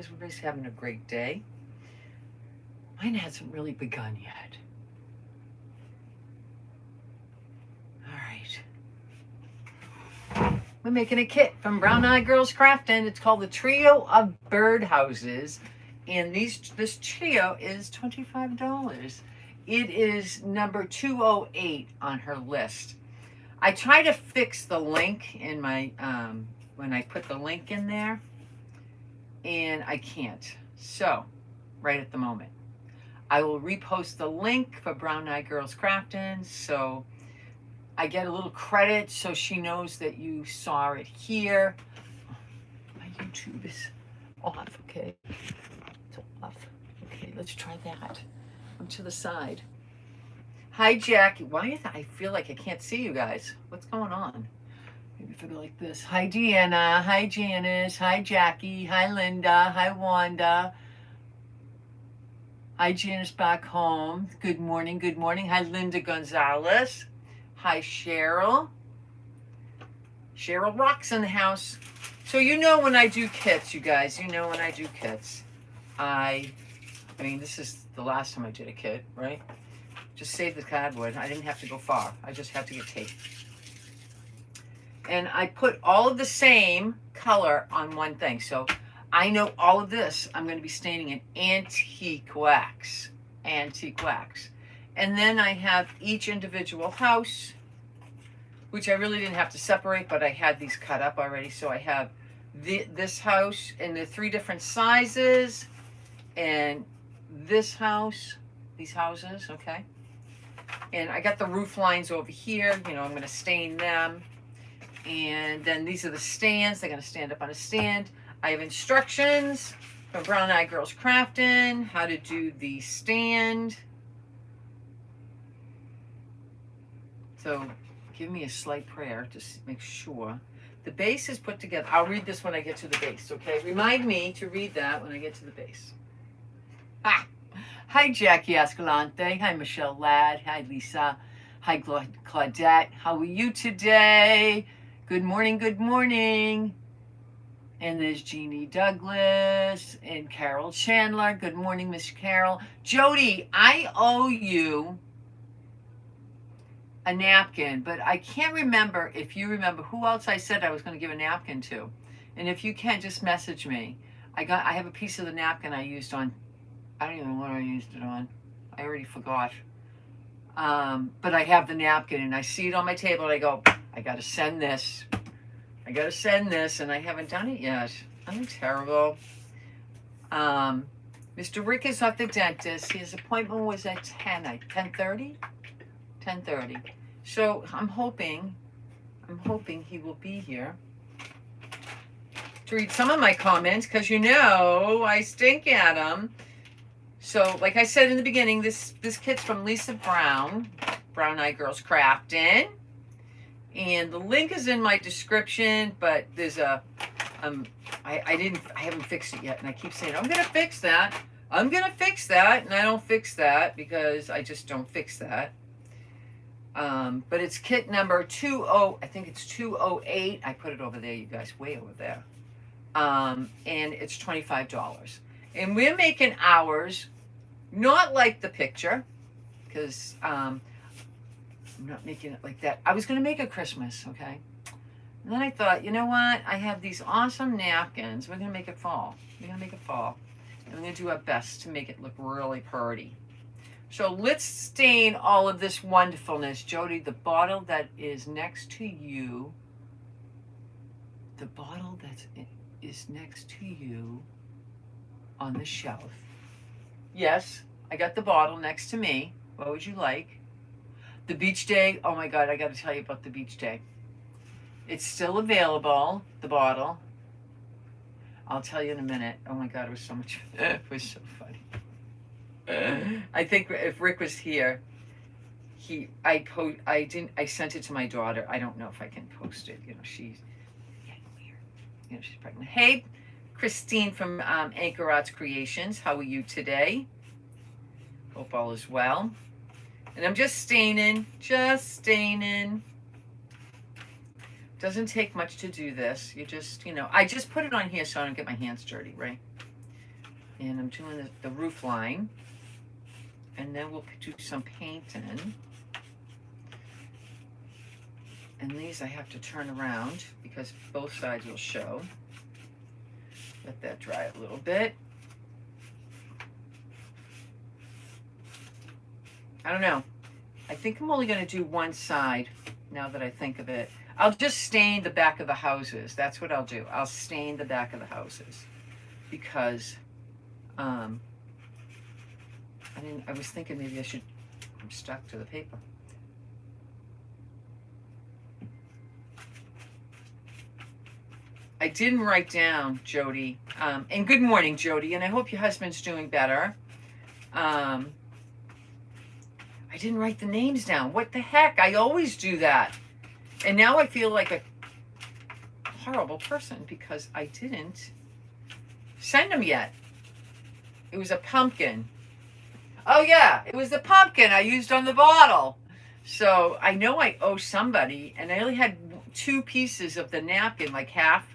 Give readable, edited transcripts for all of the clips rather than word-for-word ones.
everybody's having a great day. Mine hasn't really begun yet. All right. We're making a kit from Brown Eyed Girls Crafting. It's called the Trio of Birdhouses. And this trio is $25. It is number 208 on her list. I try to fix the link in my, when I put the link in there, and I can't. So, right at the moment. I will repost the link for Brown Eyed Girls Crafting, so I get a little credit so she knows that you saw it here. My YouTube is off, okay? It's off. Okay, let's try that. I'm to the side. Hi, Jackie. Why is I feel like I can't see you guys? What's going on? Maybe if I go like this. Hi, Deanna. Hi, Janice. Hi, Jackie. Hi, Linda. Hi, Wanda. Hi, Janice back home. Good morning. Good morning. Hi, Linda Gonzalez. Hi, Cheryl. Cheryl rocks in the house. So you know when I do kits, you guys. You know when I do kits. I mean, this is the last time I did a kit, right? Just save the cardboard. I didn't have to go far. I just had to get tape. And I put all of the same color on one thing. So I know all of this I'm going to be staining in antique wax. Antique wax. And then I have each individual house, which I really didn't have to separate, but I had these cut up already. So I have this house in the 3 different sizes, and this house, these houses, okay? And I got the roof lines over here. You know, I'm going to stain them. And then these are the stands. They're going to stand up on a stand. I have instructions from Brown Eyed Girls Crafting, how to do the stand. So give me a slight prayer to make sure. The base is put together. I'll read this when I get to the base, okay? Remind me to read that when I get to the base. Ah. Hi, Jackie Escalante. Hi, Michelle Ladd. Hi, Lisa. Hi, Claudette. How are you today? Good morning, good morning. And there's Jeannie Douglas and Carol Chandler. Good morning, Miss Carol. Jody, I owe you a napkin, but I can't remember if you remember who else I said I was going to give a napkin to. And if you can, just message me. I have a piece of the napkin I used on, I don't even know what I used it on. I already forgot. But I have the napkin and I see it on my table and I go, I got to send this. I got to send this, and I haven't done it yet. I'm terrible. Mr. Rick is at the dentist. His appointment was at 10:30? 10:30. So I'm hoping he will be here to read some of my comments, because you know I stink at them. So like I said in the beginning, this kit's from Lisa Brown, Brown Eyed Girls Crafting. And the link is in my description, but there's a, I haven't fixed it yet. And I keep saying, I'm going to fix that. I'm going to fix that. And I don't fix that because I just don't fix that. But it's kit number 20, I think it's 208. I put it over there, you guys, way over there. And it's $25. And we're making ours, not like the picture, because, I'm not making it like that. I was going to make a Christmas, okay? And then I thought, you know what? I have these awesome napkins. We're going to make it fall. We're going to make it fall. And we're going to do our best to make it look really pretty. So let's stain all of this wonderfulness. Jody, the bottle that is next to you, the bottle that is next to you on the shelf. Yes, I got the bottle next to me. What would you like? The beach day, oh my God, I got to tell you about the beach day. It's still available, the bottle. I'll tell you in a minute. Oh my God, it was so much, it was so funny. I think if Rick was here, I sent it to my daughter. I don't know if I can post it. You know, she's getting weird. You know, she's pregnant. Hey, Christine from Anchor Arts Creations. How are you today? Hope all is well. And I'm just staining. Doesn't take much to do this. You just, you know, I just put it on here so I don't get my hands dirty, right? And I'm doing the roof line. And then we'll do some painting. And these I have to turn around because both sides will show. Let that dry a little bit. I don't know. I think I'm only going to do one side now that I think of it. I'll just stain the back of the houses. That's what I'll do. I'll stain the back of the houses because I was thinking maybe I should. I'm stuck to the paper. I didn't write down, Jody. And good morning, Jody. And I hope your husband's doing better. I didn't write the names down. What the heck? I always do that. And now I feel like a horrible person because I didn't send them yet. It was a pumpkin. Oh, yeah. It was the pumpkin I used on the bottle. So I know I owe somebody. And I only had 2 pieces of the napkin, like half.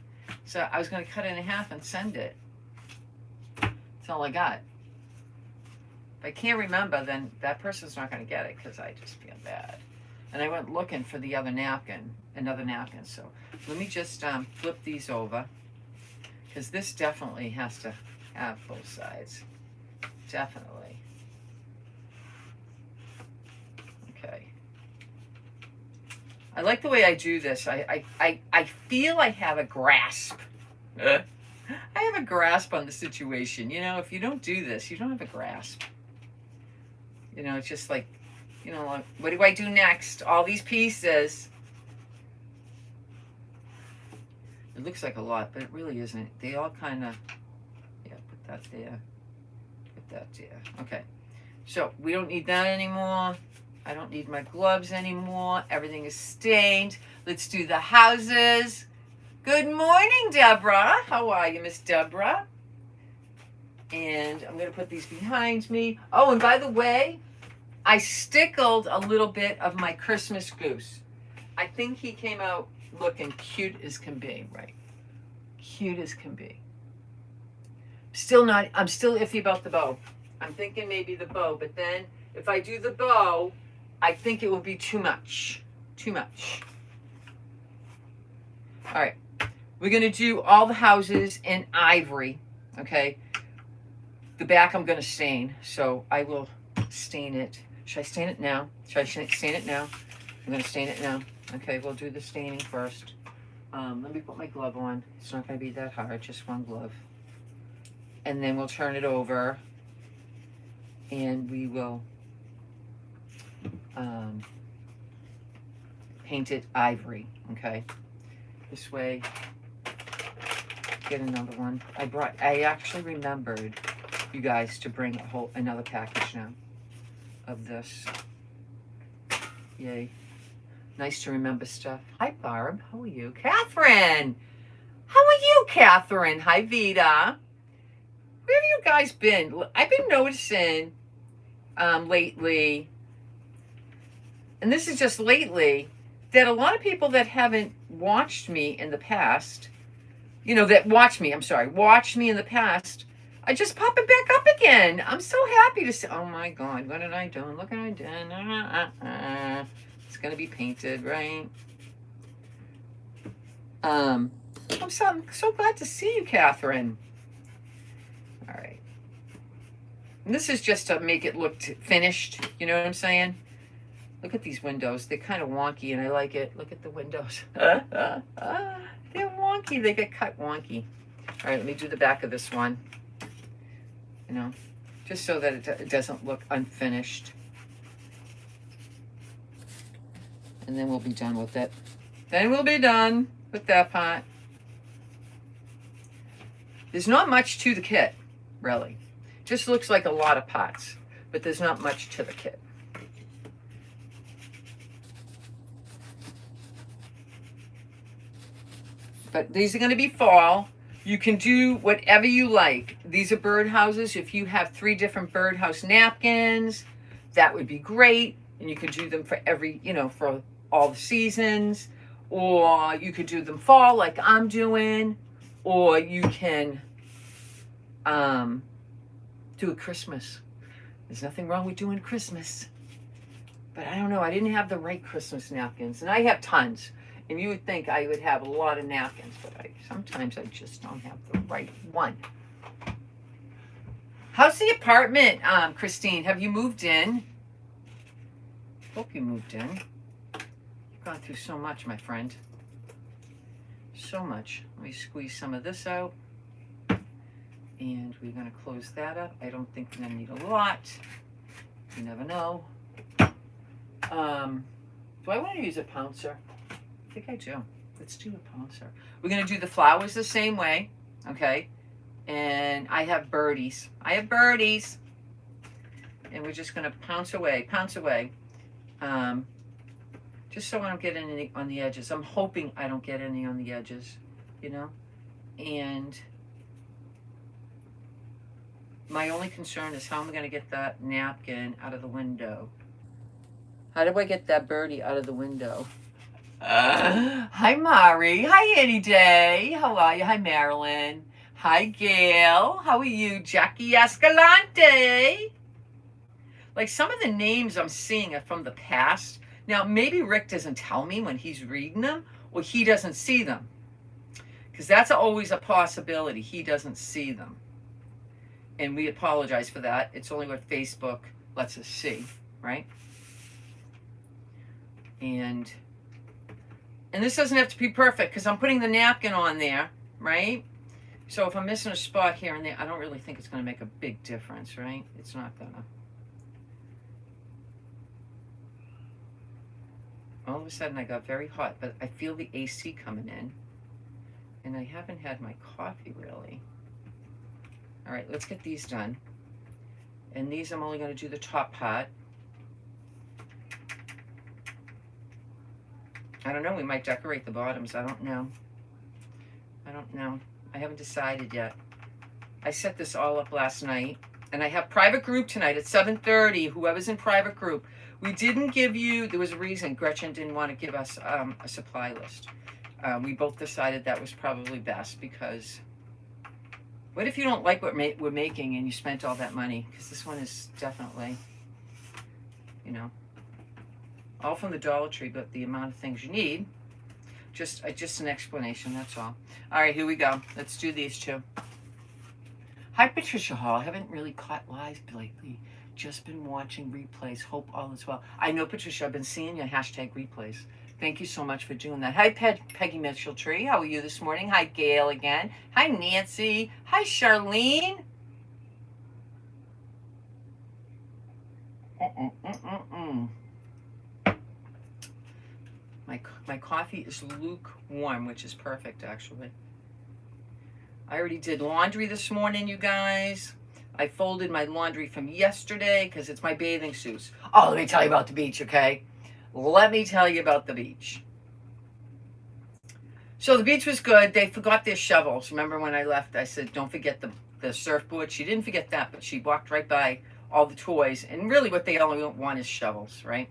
So I was going to cut it in half and send it. That's all I got. If I can't remember, then that person's not going to get it because I just feel bad. And I went looking for the other napkin, another napkin. So let me just flip these over because this definitely has to have both sides. Definitely. Okay. I like the way I do this. I feel I have a grasp. I have a grasp on the situation. You know, if you don't do this, you don't have a grasp. You know, it's just like, you know, like, what do I do next? All these pieces. It looks like a lot, but it really isn't. They all kind of, yeah, put that there. Put that there. Okay. So we don't need that anymore. I don't need my gloves anymore. Everything is stained. Let's do the houses. Good morning, Deborah. How are you, Miss Deborah? And I'm going to put these behind me. Oh, and by the way, I stickled a little bit of my Christmas goose. I think he came out looking cute as can be, right? Cute as can be. I'm still iffy about the bow. I'm thinking maybe the bow, but then if I do the bow, I think it will be too much. Too much. All right. We're going to do all the houses in ivory, okay? The back I'm going to stain, so I will stain it. Should I stain it now? Should I stain it now? I'm going to stain it now. Okay, we'll do the staining first. Let me put my glove on. It's not going to be that hard, just one glove. And then we'll turn it over, and we will paint it ivory, okay? This way, get another one. I actually remembered, you guys, to bring another package now of this. Yay. Nice to remember stuff. Hi, Barb. How are you? Catherine. How are you, Catherine? Hi, Vita. Where have you guys been? I've been noticing lately, and this is just lately, that a lot of people that haven't watched me in the past, you know, watched me in the past, I just pop it back up again. I'm so happy to see. Oh my God, what did I do? Look what I did. It's going to be painted, right? I'm so glad to see you, Catherine. All right. And this is just to make it look finished. You know what I'm saying? Look at these windows. They're kind of wonky, and I like it. Look at the windows. They're wonky. They get cut wonky. All right, let me do the back of this one. You know, just so that it doesn't look unfinished. And then we'll be done with it. Then we'll be done with that part. There's not much to the kit, really. Just looks like a lot of pots, but there's not much to the kit. But these are going to be fall. You can do whatever you like. These are birdhouses. If you have 3 different birdhouse napkins, that would be great. And you could do them for for all the seasons. Or you could do them fall like I'm doing. Or you can do a Christmas. There's nothing wrong with doing Christmas. But I don't know. I didn't have the right Christmas napkins. And I have tons. And you would think I would have a lot of napkins. But sometimes I just don't have the right one. How's the apartment, Christine? Have you moved in? Hope you moved in. You've gone through so much, my friend. So much. Let me squeeze some of this out. And we're going to close that up. I don't think we're going to need a lot. You never know. Do I want to use a pouncer? I think I do. Let's do a pouncer. We're going to do the flowers the same way. Okay. And I have birdies. And we're just going to pounce away. Just so I don't get any on the edges. I'm hoping I don't get any on the edges, you know? And my only concern is how am I going to get that napkin out of the window? How do I get that birdie out of the window? Hi, Mari. Hi, Annie Day. How are you? Hi, Marilyn. Hi, Gail. How are you? Jackie Escalante. Like, some of the names I'm seeing are from the past. Now, maybe Rick doesn't tell me when he's reading them, or he doesn't see them. Because that's always a possibility. He doesn't see them. And we apologize for that. It's only what Facebook lets us see, right? And this doesn't have to be perfect because I'm putting the napkin on there, right? So if I'm missing a spot here and there, I don't really think it's going to make a big difference, right? It's not going to. All of a sudden I got very hot, but I feel the AC coming in. And I haven't had my coffee really. All right, let's get these done. And these I'm only going to do the top part. I don't know, we might decorate the bottoms. I don't know. I haven't decided yet. I set this all up last night. And I have private group tonight at 7:30. Whoever's in private group. We didn't give you, there was a reason Gretchen didn't want to give us a supply list. We both decided that was probably best because what if you don't like what we're making and you spent all that money? Because this one is definitely, you know, all from the Dollar Tree, but the amount of things you need. Just an explanation, that's all. All right, here we go. Let's do these two. Hi, Patricia Hall. I haven't really caught live lately. Just been watching replays. Hope all is well. I know, Patricia, I've been seeing your hashtag replays. Thank you so much for doing that. Hi, Peggy Mitchell-Tree. How are you this morning? Hi, Gail again. Hi, Nancy. Hi, Charlene. My coffee is lukewarm, which is perfect, actually. I already did laundry this morning, you guys. I folded my laundry from yesterday because it's my bathing suits. Oh, let me tell you about the beach, okay? Let me tell you about the beach. So the beach was good. They forgot their shovels. Remember when I left, I said, don't forget the surfboard. She didn't forget that, but she walked right by all the toys. And really what they only want is shovels, right?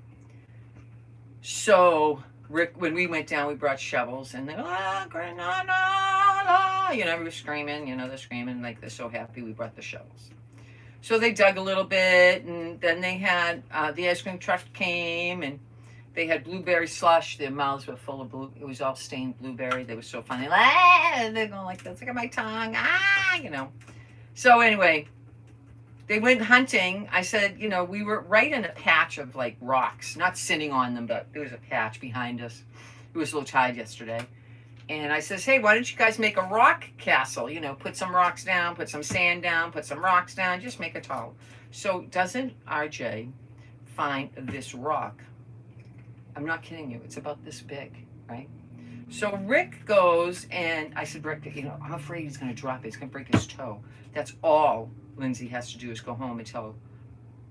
So Rick, when we went down, we brought shovels. And they, you know, we were screaming. You know, they're screaming like they're so happy we brought the shovels. So they dug a little bit, and then they had, the ice cream truck came, and they had blueberry slush. Their mouths were full of blue. It was all stained blueberry. They were so funny. They're going like this. Look at my tongue. You know. So anyway, they went hunting. I said, you know, we were right in a patch of like rocks, not sitting on them, but there was a patch behind us. It was a little tired yesterday. And I says, hey, why don't you guys make a rock castle? You know, put some rocks down, put some sand down, put some rocks down, just make it tall. So doesn't RJ find this rock? I'm not kidding you. It's about this big, right? So Rick goes, and I said, Rick, you know, I'm afraid he's going to drop it. He's going to break his toe. That's all Lindsay has to do is go home and tell,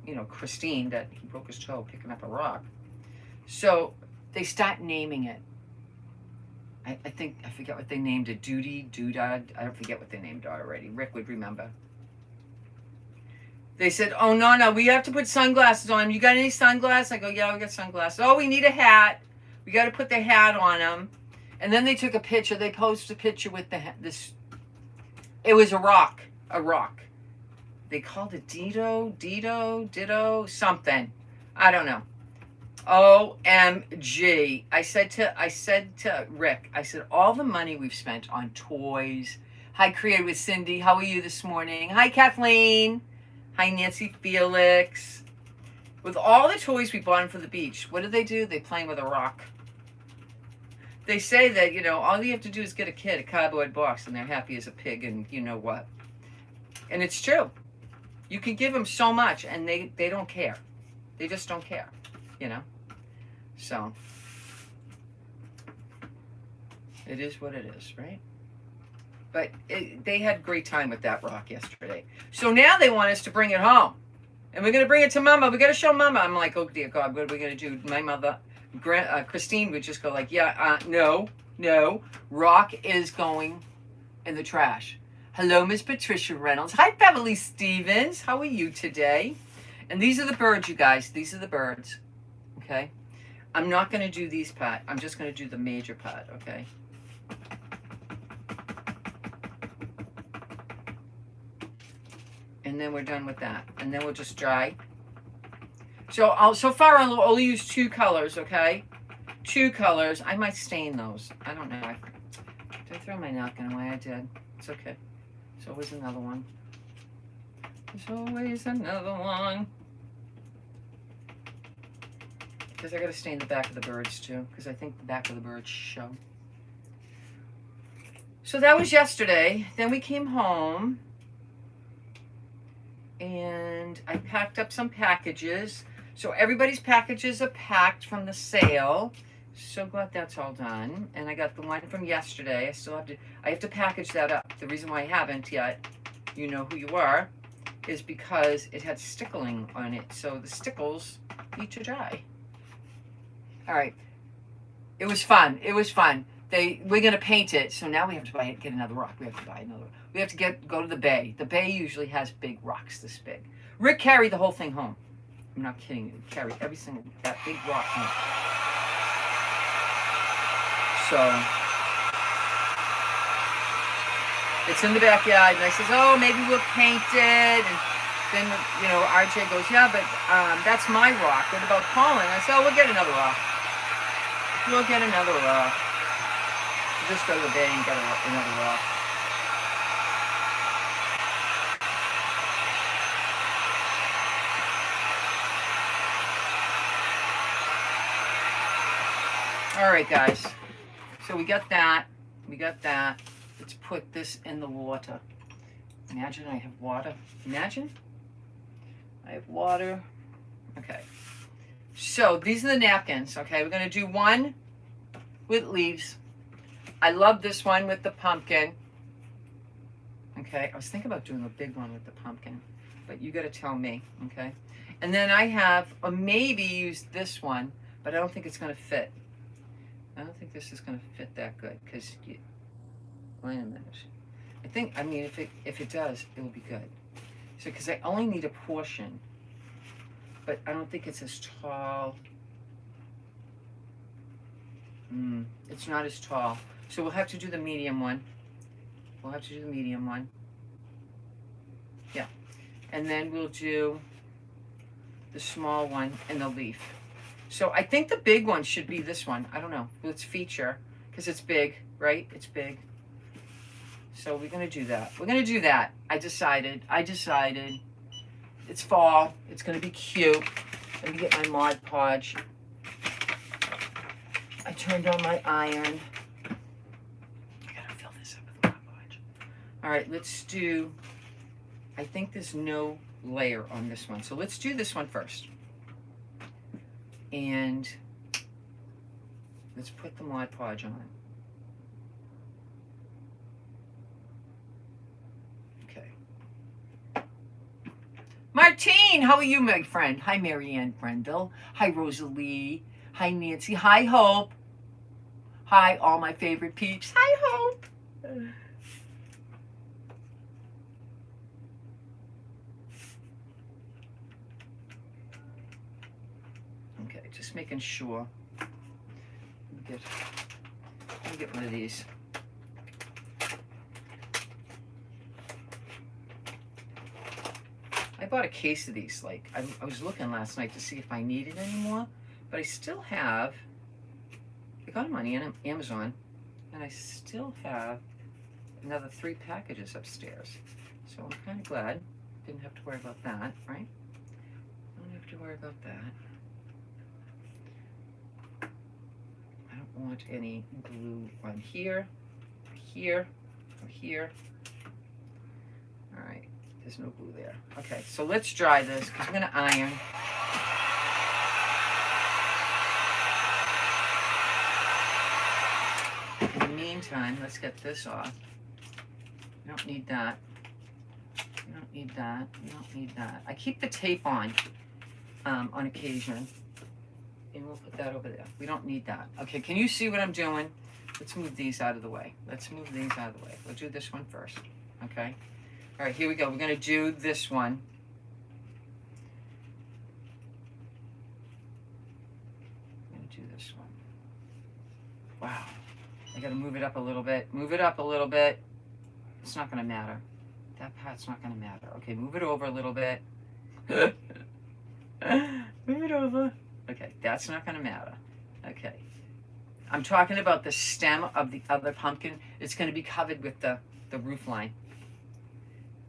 you know, Christine that he broke his toe picking up a rock. So they naming it. I think, I forget what they named it, Doodad. I forget what they named it already. Rick would remember. They said, oh, no, we have to put sunglasses on him. You got any sunglasses? I go, yeah, we got sunglasses. Oh, we need a hat. We got to put the hat on him. And then they took a picture. They posted a picture with this. It was a rock. they called it Ditto, something. I don't know. OMG. I said to Rick, I said, all the money we've spent on toys. Hi, Created with Cindy. How are you this morning? Hi, Kathleen. Hi, Nancy Felix. With all the toys we bought for the beach, what do? They play with a rock. They say that, all you have to do is get a kid a cardboard box and they're happy as a pig and you know what. And it's true. You can give them so much and they don't care. They just don't care, So, it is what it is, right? But they had a great time with that rock yesterday. So now they want us to bring it home. And we're going to bring it to Mama. We got to show Mama. I'm like, oh, dear God, what are we going to do? My mother, Christine, would just go like, yeah, no. Rock is going in the trash. Hello, Miss Patricia Reynolds. Hi, Beverly Stevens. How are you today? And these are the birds, you guys. These are the birds. Okay? I'm not going to do these part. I'm just going to do the major part, okay? And then we're done with that. And then we'll just dry. So so far I'll only use 2 colors, okay? 2 colors. I might stain those. I don't know. Did I throw my napkin away? I did. It's okay. There's always another one. There's always another one. Because I got to stain the back of the birds too. Because I think the back of the birds show. So that was yesterday. Then we came home. And I packed up some packages. So everybody's packages are packed from the sale. So glad that's all done. And I got the one from yesterday. I have to package that up. The reason why I haven't yet, you know who you are, is because it had stickling on it. So the stickles need to dry. All right. It was fun. We're gonna paint it, so now we have to get another rock. We have to go to the bay. The bay usually has big rocks this big. Rick carried the whole thing home. I'm not kidding you. He carried that big rock home. So it's in the backyard, and I says, oh, maybe we'll paint it. And then RJ goes, yeah, but that's my rock. What about Colin? I said, oh, we'll get another rock. Just go to the bay and get another rock. All right, guys. So we got that. Let's put this in the water. Imagine I have water. I have water. Okay. So these are the napkins. Okay, we're going to do one with leaves. I love this one with the pumpkin. Okay, I was thinking about doing a big one with the pumpkin, but you got to tell me, okay? And then I have, or maybe use this one, but I don't think it's going to fit. I don't think this is going to fit that good, because, wait a minute. If it does, it will be good. So, because I only need a portion, but I don't think it's as tall. It's not as tall. So we'll have to do the medium one. Yeah. And then we'll do the small one and the leaf. So I think the big one should be this one. I don't know. Let's feature, because it's big, right? It's big. So we're going to do that. I decided. It's fall. It's going to be cute. Let me get my Mod Podge. I turned on my iron. All right, let's do, I think there's no layer on this one. So let's do this one first. And let's put the Mod Podge on. Okay. Martine, how are you, my friend? Hi, Marianne Brendel. Hi, Rosalie. Hi, Nancy. Hi, Hope. Hi, all my favorite peeps. Hi, Hope. Just making sure. Let me get one of these. I bought a case of these. Like, I was looking last night to see if I needed any more, but I still have, I got them on Amazon, and I still have another 3 packages upstairs. So I'm kind of glad. Didn't have to worry about that, right? Don't have to worry about that. I don't want any glue on here, or here, or here. All right, there's no glue there. Okay, so let's dry this because we're gonna iron. In the meantime, let's get this off. You don't need that. You don't need that. You don't need that. I keep the tape on occasion. And we'll put that over there. We don't need that. Okay, can you see what I'm doing? Let's move these out of the way. Let's move these out of the way. We'll do this one first. Okay? All right, here we go. We're going to do this one. I'm going to do this one. Wow. I got to move it up a little bit. Move it up a little bit. It's not going to matter. That part's not going to matter. Okay, move it over a little bit. Move it over. Okay, that's not going to matter. Okay. I'm talking about the stem of the other pumpkin. It's going to be covered with the roof line.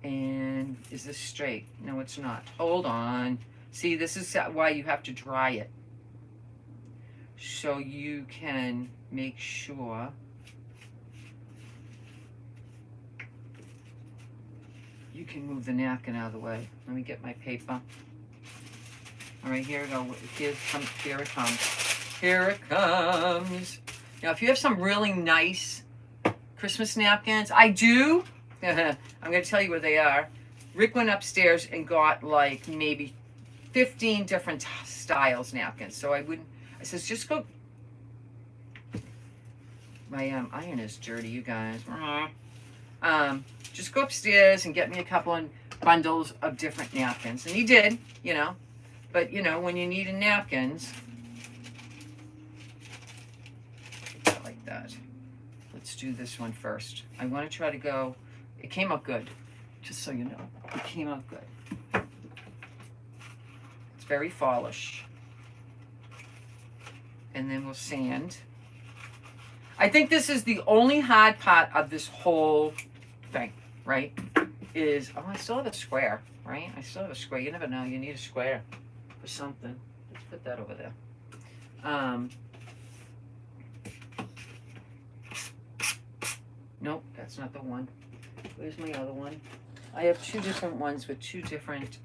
And is this straight? No, it's not. Hold on. See, this is why you have to dry it. So you can make sure you can move the napkin out of the way. Let me get my paper. All right, here we go. Here it comes. Here it comes. Now, if you have some really nice Christmas napkins, I do. I'm going to tell you where they are. Rick went upstairs and got like maybe 15 different styles napkins. So I says, just go. My iron is dirty, you guys. Just go upstairs and get me a couple of bundles of different napkins. And he did, you know. But, you know, when you need napkins, like that. Let's do this one first. I want to try to go, it came out good, just so you know. It came out good. It's very fallish. And then we'll sand. I think this is the only hard part of this whole thing, right? Is, oh, I still have a square, right? I still have a square. You never know. You need a square for something. Let's put that over there. Nope, that's not the one. Where's my other one? I have 2 different ones with 2 different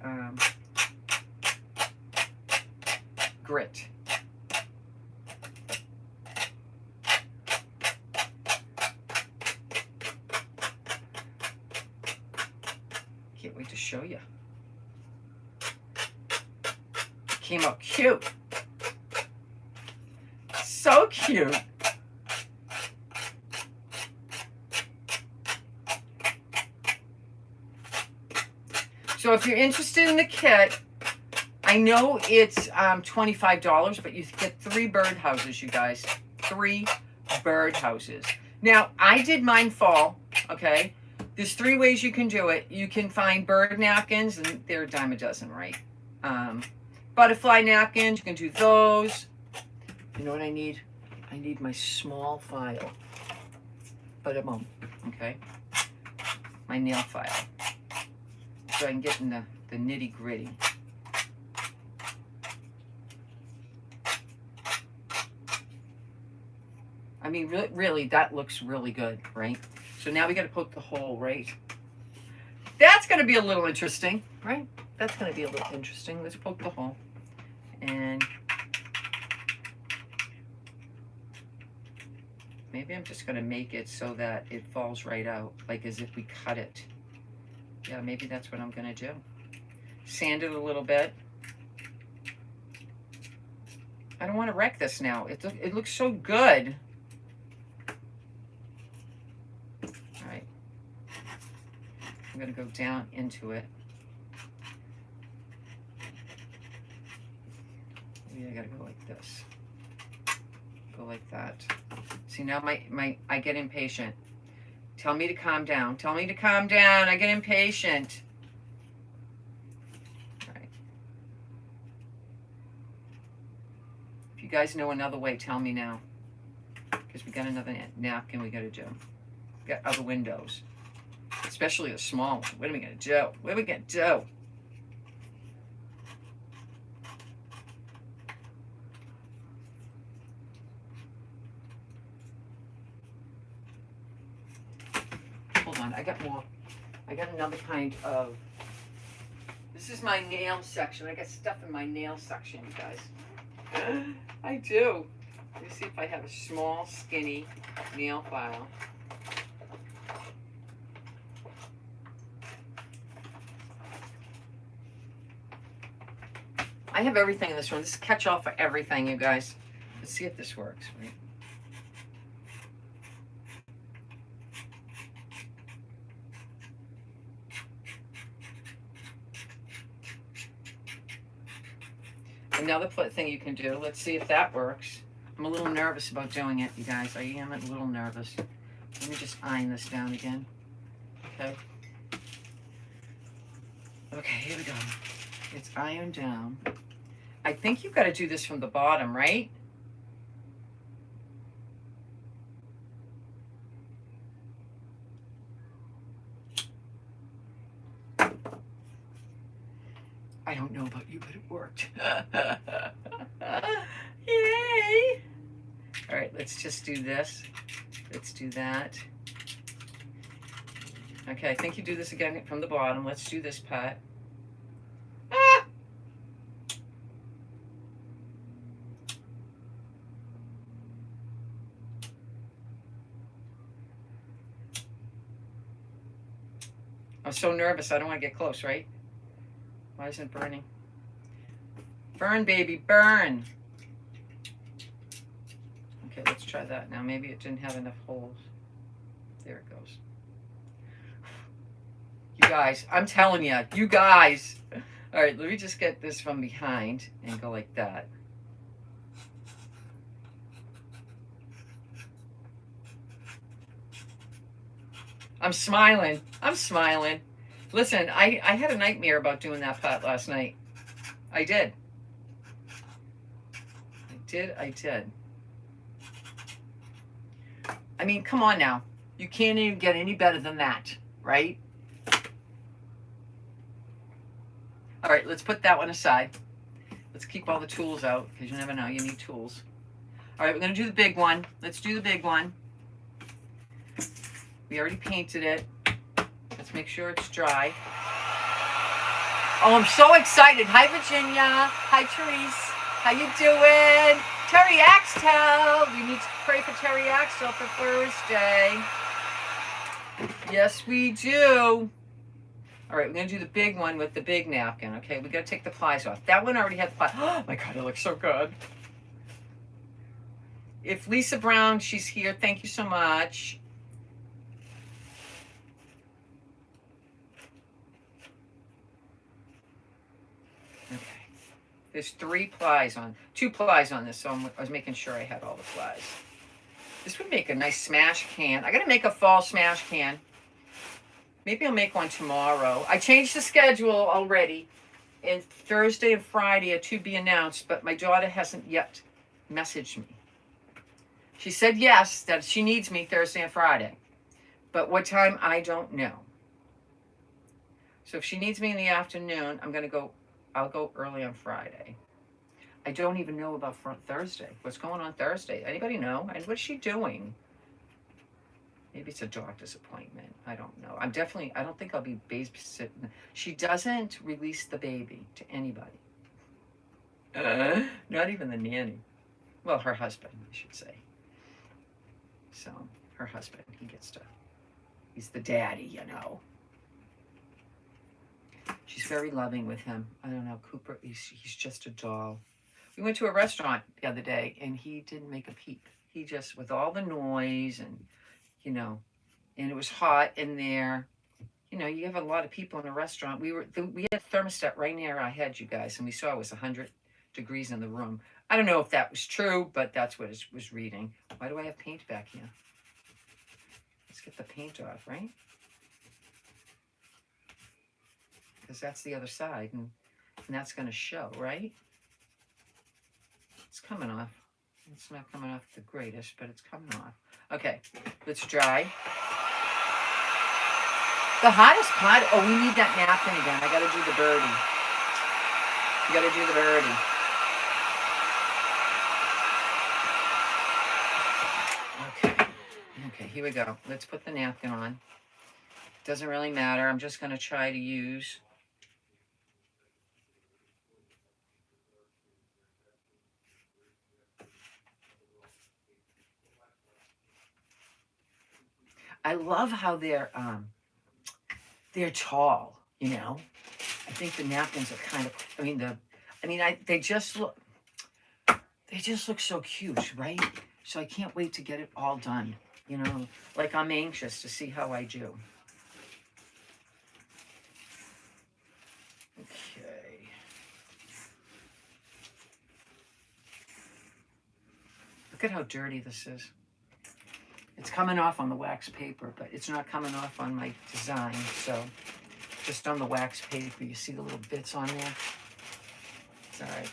grit. Can't wait to show you. Came out cute. So cute. So if you're interested in the kit, I know it's $25, but you get 3 birdhouses, you guys. 3 birdhouses. Now, I did mine fall, okay? There's 3 ways you can do it. You can find bird napkins, and they're a dime a dozen, right? Butterfly napkins, you can do those. You know what I need? I need my small file. Ba-da-boom, okay? My nail file. So I can get in the nitty gritty. I mean, really, that looks really good, right? So now we got to poke the hole, right? That's going to be a little interesting, right? That's going to be a little interesting. Let's poke the hole. And maybe I'm just going to make it so that it falls right out, like as if we cut it. Yeah, maybe that's what I'm going to do. Sand it a little bit. I don't want to wreck this now. It looks so good. All right. I'm going to go down into it. Maybe I got to go like this. Go like that. See, now I get impatient. Tell me to calm down. Tell me to calm down. I get impatient. guys know another way, tell me now. Because we got another napkin we got to do. We got other windows. Especially a small one. What are we going to do? What are we going to do? Hold on, I got more. I got another kind of... This is my nail section. I got stuff in my nail section, you guys. I do. Let me see if I have a small, skinny nail file. I have everything in this one. This is catch-all for everything, you guys. Let's see if this works, right? Another thing you can do, let's see if that works. I'm a little nervous about doing it, you guys. I am a little nervous. Let me just iron this down again. Okay. Okay, here we go. It's ironed down. I think you've got to do this from the bottom, right? I don't know about you, but it worked. Yay! All right, let's just do this. Let's do that. Okay, I think you do this again from the bottom. Let's do this part. Ah! I'm so nervous. I don't want to get close, right? Why isn't it burning? Burn, baby, burn. Okay, let's try that now. Maybe it didn't have enough holes. There it goes. You guys, I'm telling you, you guys. All right, let me just get this from behind and go like that. I'm smiling. I'm smiling. Listen, I had a nightmare about doing that pot last night. I did. I did. I mean, come on now. You can't even get any better than that, right? All right, let's put that one aside. Let's keep all the tools out, because you never know, you need tools. All right, we're going to do the big one. Let's do the big one. We already painted it. Let's make sure it's dry. Oh, I'm so excited. Hi, Virginia. Hi, Therese. How you doing? Terry Axtell. We need to pray for Terry Axtell for Thursday. Yes, we do. All right, we're going to do the big one with the big napkin. Okay, we got to take the plies off. That one already had the plies. Oh, my God, it looks so good. If Lisa Brown, she's here. Thank you so much. Okay. There's 2 plies on this, so I was making sure I had all the plies. This would make a nice smash can. I got to make a fall smash can. Maybe I'll make one tomorrow. I changed the schedule already. And Thursday and Friday are to be announced, but my daughter hasn't yet messaged me. She said yes, that she needs me Thursday and Friday. But what time, I don't know. So if she needs me in the afternoon, I'll go early on Friday. I don't even know about Thursday. What's going on Thursday? Anybody know? And what's she doing? Maybe it's a doctor's appointment. I don't know. I don't think I'll be babysitting. She doesn't release the baby to anybody. Not even the nanny. Well, her husband, I should say. So, her husband, he's the daddy, you know. She's very loving with him. I don't know, Cooper, he's just a doll. We went to a restaurant the other day, and he didn't make a peep. He just, with all the noise and, you know, and it was hot in there. You know, you have a lot of people in a restaurant. We had a thermostat right near our head, you guys, and we saw it was 100 degrees in the room. I don't know if that was true, but that's what it was reading. Why do I have paint back here? Let's get the paint off, right? Because that's the other side, and that's going to show, right? It's coming off. It's not coming off the greatest, but it's coming off. Okay, let's dry. The hottest part, oh, we need that napkin again. I gotta do the birdie. You gotta do the birdie. Okay, here we go. Let's put the napkin on. Doesn't really matter. I'm just gonna try to use I love how they're tall, you know. I think the napkins are kind of they just look so cute, right? So I can't wait to get it all done, you know. Like I'm anxious to see how I do. Okay. Look at how dirty this is. It's coming off on the wax paper, but it's not coming off on my design. So just on the wax paper, you see the little bits on there. It's all right.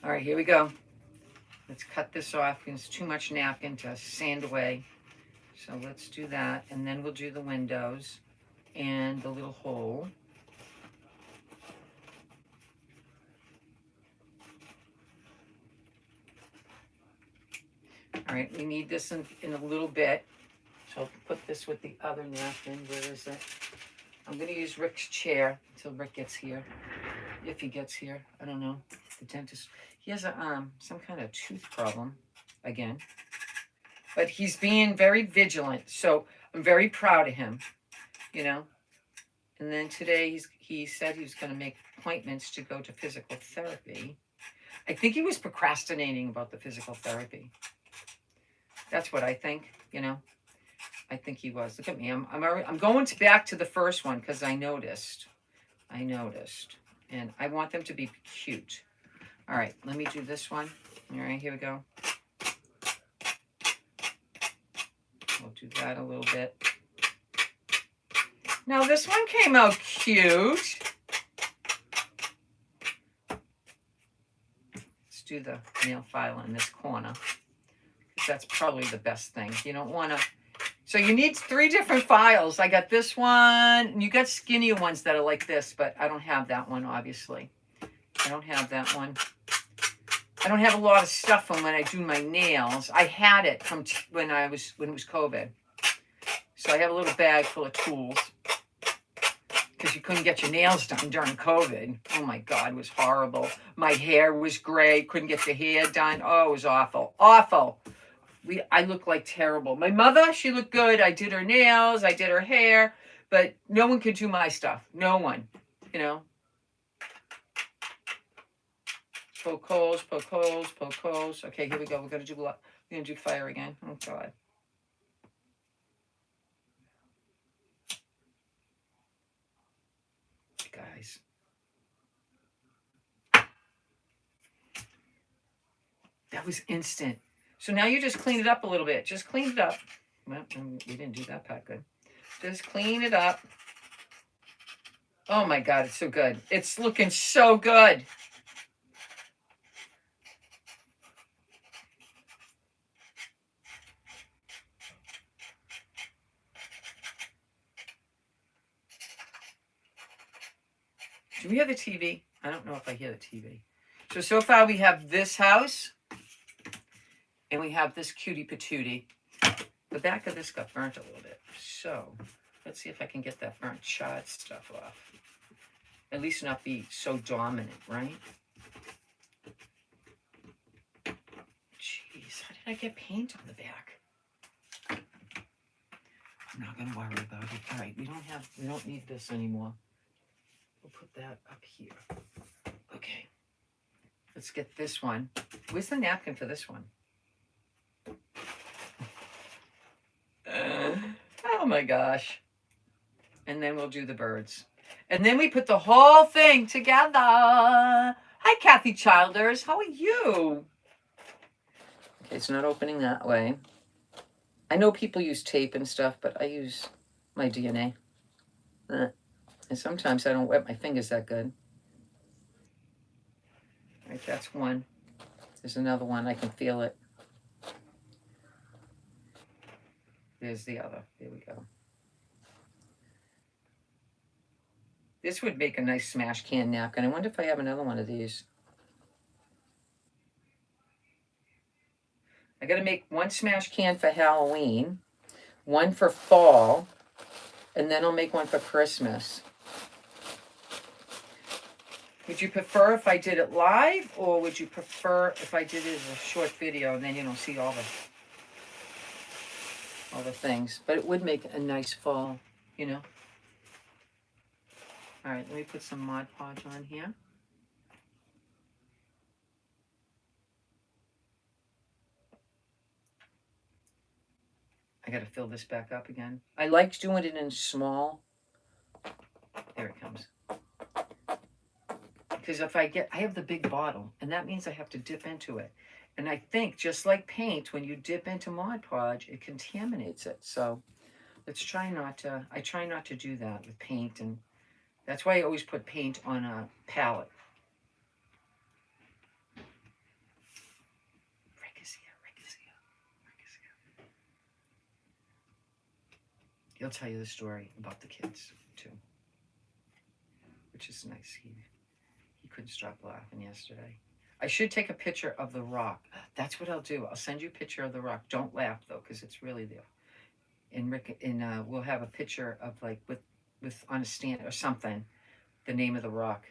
All right, here we go. Let's cut this off. It's too much napkin to sand away. So let's do that. And then we'll do the windows and the little hole. All right, we need this in a little bit. So I'll put this with the other napkin. Where is it? I'm going to use Rick's chair until Rick gets here. If he gets here, I don't know. The dentist, he has some kind of tooth problem again. But he's being very vigilant. So I'm very proud of him, you know. And then today he said he was going to make appointments to go to physical therapy. I think he was procrastinating about the physical therapy. That's what I think, you know. I think he was. Look at me. I'm going back to the first one because I noticed. And I want them to be cute. All right, let me do this one. All right, here we go. We'll do that a little bit. Now this one came out cute. Let's do the nail file in this corner. That's probably the best thing. You don't want to. So you need 3 different files. I got this one, and you got skinnier ones that are like this, but I don't have that one, obviously. I don't have that one. I don't have a lot of stuff from when I do my nails. I had it from when it was COVID. So I have a little bag full of tools because you couldn't get your nails done during COVID. Oh my God, it was horrible. My hair was gray. Couldn't get the hair done. Oh, it was awful. Awful. I look like terrible. My mother, she looked good. I did her nails. I did her hair. But no one could do my stuff. No one, you know. Poke holes, poke holes, poke holes. Okay, here we go. We're going to do fire again. Oh, God. Guys. That was instant. So now you just clean it up a little bit. Just clean it up. Well, we didn't do that part good. Just clean it up. Oh my God, it's so good. It's looking so good. Do we hear the TV? I don't know if I hear the TV. So far we have this house. And we have this cutie patootie. The back of this got burnt a little bit. So let's see if I can get that burnt charred stuff off. At least not be so dominant, right? Jeez, how did I get paint on the back? I'm not gonna worry about it. All right, we don't need this anymore. We'll put that up here. Okay. Let's get this one. Where's the napkin for this one? Oh my gosh. And then we'll do the birds. And then we put the whole thing together. Hi, Kathy Childers. How are you? Okay, it's not opening that way. I know people use tape and stuff, but I use my DNA. And sometimes I don't wet my fingers that good. All right, that's one. There's another one. I can feel it. There's the other. There we go. This would make a nice smash can napkin. I wonder if I have another one of these. I got to make one smash can for Halloween, one for fall, and then I'll make one for Christmas. Would you prefer if I did it live, or would you prefer if I did it as a short video and then, you know, see all the things? But it would make a nice fall, you know. All right, let me put some Mod Podge on here. I got to fill this back up again. I like doing it in small. There it comes. Because if I have the big bottle, and that means I have to dip into it. And I think, just like paint, when you dip into Mod Podge, it contaminates it. So let's try not to, I try not to do that with paint, and that's why I always put paint on a palette. He'll tell you the story about the kids, too. Which is nice. He couldn't stop laughing yesterday. I should take a picture of the rock. That's what I'll do. I'll send you a picture of the rock. Don't laugh, though, because it's really there. And Rick, we'll have a picture of, like, with on a stand or something, the name of the rock.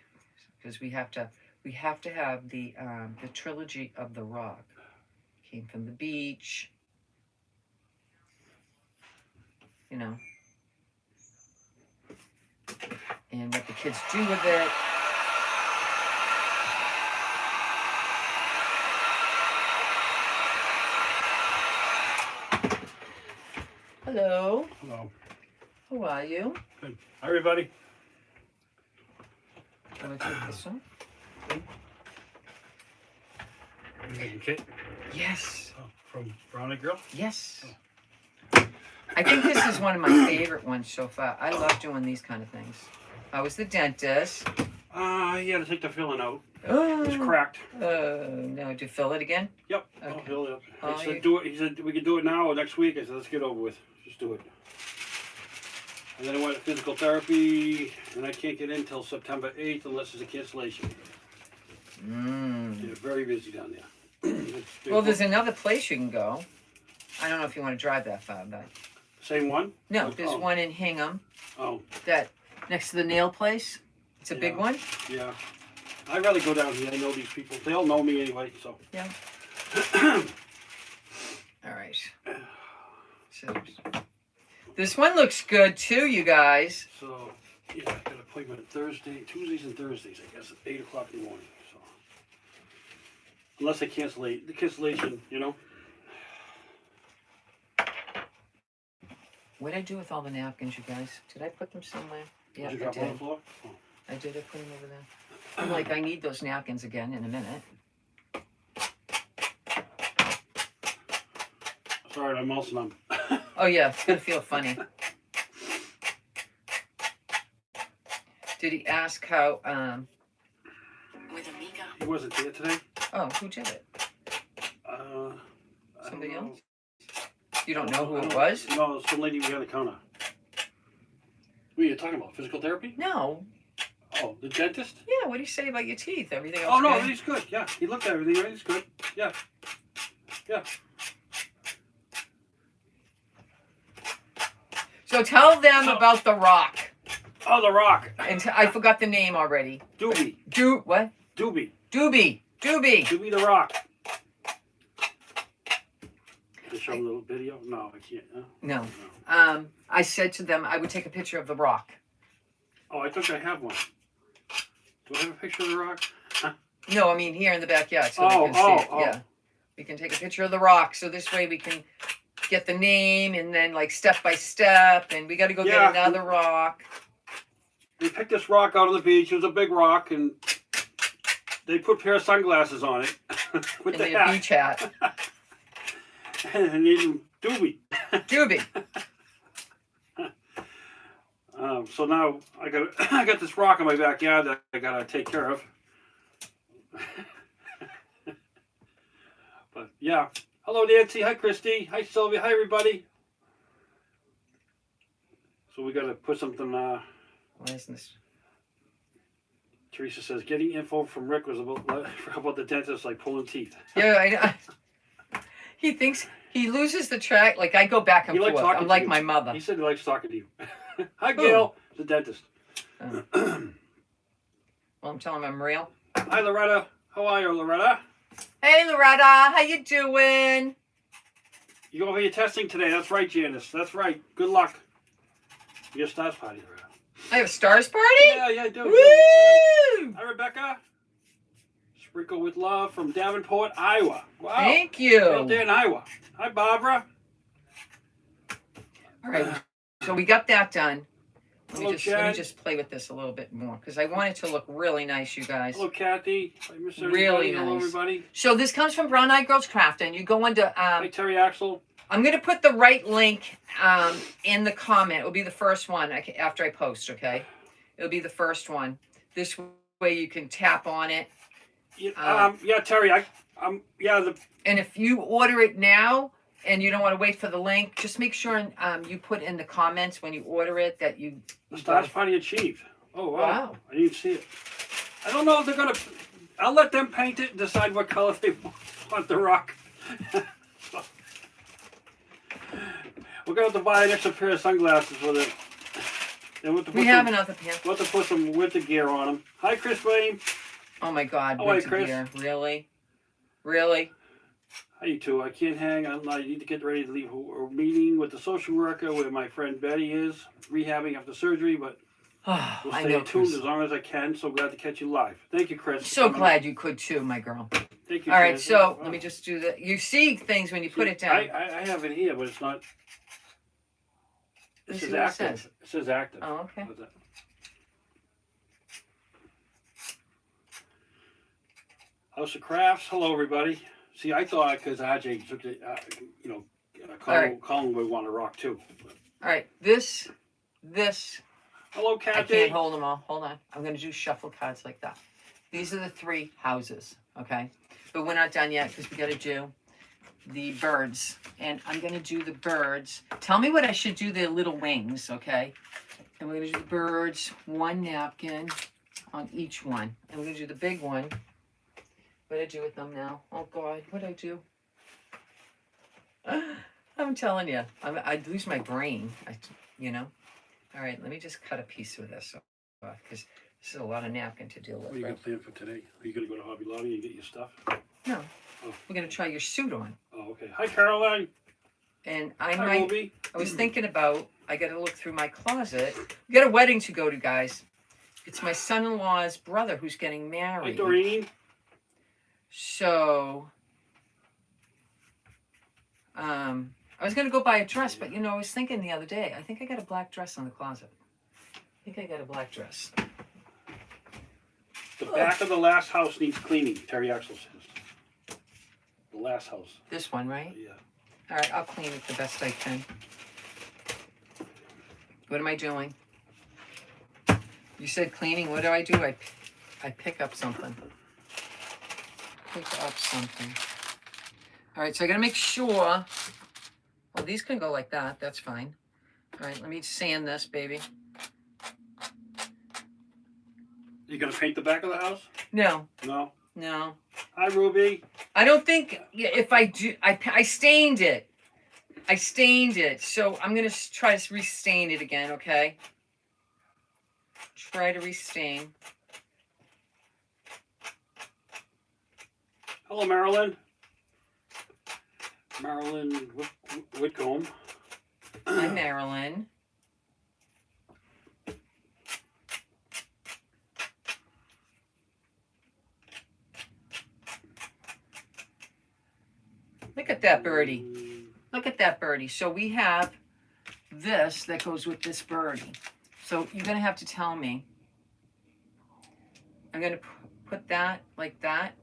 Because we have to have the trilogy of the rock. Came from the beach. You know, and what the kids do with it. Hello. Hello. How are you? Good. Hi, everybody. Want to take this one? You making cake? Yes. Oh, from Brownie Girl? Yes. Oh. I think this is one of my favorite ones so far. I love doing these kind of things. I was the dentist. You had to take the filling out. Oh. It's cracked. No, to fill it again? Yep. Okay. I'll fill it up. Oh, He said, do it. He said, we could do it now or next week. I said, let's get over with. Just do it. And then I went to physical therapy, and I can't get in until September 8th unless there's a cancellation. They're very busy down there. Well, there's another place you can go. I don't know if you want to drive that far, but... Same one? No, there's one in Hingham. Oh. That, next to the nail place. It's a big one. Yeah. I'd rather go down here. I know these people. They all know me anyway, so. Yeah. All right. So, this one looks good too, you guys. So, yeah, I got an appointment Tuesdays and Thursdays, I guess, at 8 o'clock in the morning. So, unless they cancel the cancellation, you know. What did I do with all the napkins, you guys? Did I put them somewhere? Yeah, Did you drop them on the floor? Oh. I did. I put them over there. I'm like, I need those napkins again in a minute. Sorry, my mouth's numb. Oh yeah, it's gonna feel funny. Did he ask how? With Amiga. He wasn't there today. Oh, who did it? Somebody else? You don't know who it was? No, some lady behind the counter. What are you talking about? Physical therapy? No. Oh, the dentist? Yeah. What do you say about your teeth? Everything else? Oh no, good? everything's good. Yeah, he looked at everything. Everything's good. Yeah. Yeah. So tell them about the rock. Oh, the rock. And I forgot the name already. Doobie. What? Doobie. Doobie. Doobie the rock. Can I show them a little video? No, I can't. Huh? No. I said to them I would take a picture of the rock. Oh, I think I have one. Do I have a picture of the rock? No, I mean here in the backyard so they can see it. Yeah. We can take a picture of the rock so this way we can get the name and then like step by step and we got to go get another rock. They picked this rock out of the beach. It was a big rock and they put a pair of sunglasses on it with and the a beach hat. And named Doobie. Doobie. So now I got this rock in my backyard that I gotta take care of. But yeah. Hello, Nancy. Hi, Christy. Hi, Sylvia. Hi, everybody. So we got to put something. Why isn't this? Teresa says getting info from Rick was about the dentist like pulling teeth. Yeah, he thinks he loses the track. Like I go back and He likes forth. talking I'm to like you. my mother. He said he likes talking to you. Hi, Gail. The dentist. Oh. Well, I'm telling him I'm real. Hi, Loretta. How are you, Loretta? Hey, Loretta, how you doing? You go over your testing today. That's right, Janice. That's right. Good luck. Your stars party, Loretta. I have a stars party? Yeah, I do. Woo! Hi, Rebecca. Sprinkle with love from Davenport, Iowa. Wow. Thank you. Out there in Iowa. Hi, Barbara. All right, so we got that done. Let Hello, me Chad. just play with this a little bit more because I want it to look really nice, you guys. Hello, Kathy. I miss everybody. Really Hello, nice. everybody. So this comes from Brown Eyed Girls Crafting. You go into Hi, Terry Axel. I'm going to put the right link in the comment. It'll be the first one after I post, okay? It'll be the first one. This way you can tap on it. Yeah, Terry. And if you order it now and you don't want to wait for the link, just make sure you put in the comments when you order it that you... The stars party achieved. Oh, wow. Wow. I didn't see it. I don't know if they're going to... I'll let them paint it and decide what color they want the rock. We're going to have to buy an extra pair of sunglasses for it. We have another pair. We'll have to put some winter gear on them. Hi, Chris Wayne. Oh my God, How are you, winter Chris? gear. Really? Really? Hi, you two. I can't hang. I need to get ready to leave a meeting with the social worker where my friend Betty is rehabbing after surgery, but we'll I stay know, tuned Chris. as long as I can. So glad to catch you live. Thank you, Chris. So glad you could too, my girl. Thank you. All right, Chris. so Wow. let me just do that. You see things when you put it down. I have it here, but it's not. This This is is what it active. says. It says active. Oh, okay. What's that? House of Crafts. Hello, everybody. See, I thought because RJ took it, right. Colin would want to rock too. All right, this. Hello, I Kathy. can't hold them all. Hold on. I'm going to do shuffle cards like that. These are the 3 houses, okay? But we're not done yet because we got to do the birds. And I'm going to do the birds. Tell me what I should do their little wings, okay? And we're going to do the birds, 1 napkin on each one. And we're going to do the big one. What do I do with them now? Oh, God. What do I do? I'm telling you. I'd lose my brain, All right, let me just cut a piece of this because this is a lot of napkin to deal with. What are you right? got planned for today? Are you going to go to Hobby Lobby and get your stuff? No. Oh. We're going to try your suit on. Oh, okay. Hi, Caroline. And Hi, Ruby. I was thinking about, I got to look through my closet. We got a wedding to go to, guys. It's my son-in-law's brother who's getting Hi, married. Doreen. So, I was going to go buy a dress, but, I was thinking the other day, I think I got a black dress in the closet. I think I got a black dress. The back of the last house needs cleaning, Terry Axel says. The last house. This one, right? Yeah. All right, I'll clean it the best I can. What am I doing? You said cleaning. What do? I pick up something. Pick up something. All right, so I got to make sure. Well, these can go like that. That's fine. All right, let me sand this, baby. You going to paint the back of the house? No. No. No. Hi, Ruby. I don't think if I do, I stained it. I stained it. So I'm going to try to restain it again, okay? Try to restain. Hello, Marilyn. Marilyn Whitcomb. Hi, Marilyn. Look at that birdie. Look at that birdie. So we have this that goes with this birdie. So you're going to have to tell me. I'm going to put that like that.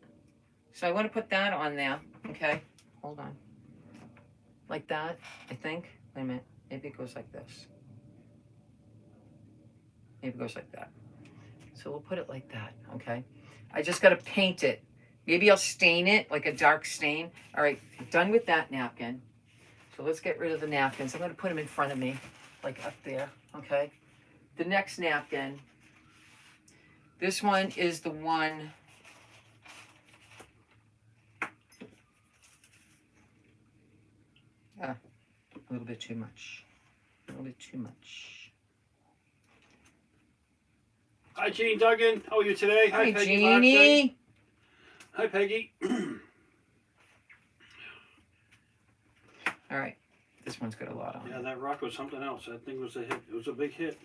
So I want to put that on there. Okay. Hold on. Like that, I think. Wait a minute. Maybe it goes like this. Maybe it goes like that. So we'll put it like that. Okay. I just got to paint it Maybe I'll stain it, like a dark stain. All right, done with that napkin. So let's get rid of the napkins. I'm going to put them in front of me, like up there, okay? The next napkin, this one is the one, a little bit too much. A little bit too much. Hi, Jean Duggan. How are you today? Hi, Peggy Jeannie. Larson. Hi, Peggy. All right, this one's got a lot on Yeah, it. that rock was something else. That thing was a hit. It was a big hit.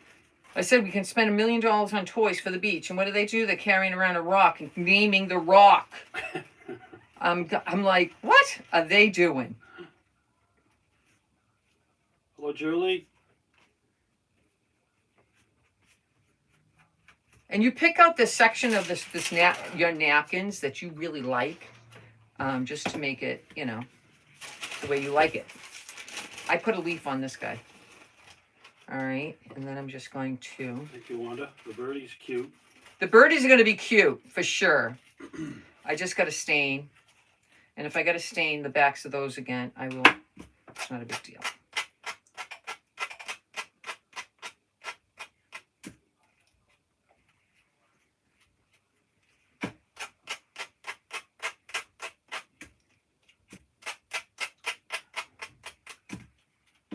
I said we can spend $1 million on toys for the beach, and what do? They're carrying around a rock and naming the rock. I'm like, what are they doing? Hello, Julie. And you pick out this section of your napkins that you really like, just to make it, you know, the way you like it. I put a leaf on this guy. All right, and then I'm just going to. Thank you, Wanda. The birdie's cute. The birdies are going to be cute for sure. I just got to stain, and if I got to stain the backs of those again, I will. It's not a big deal.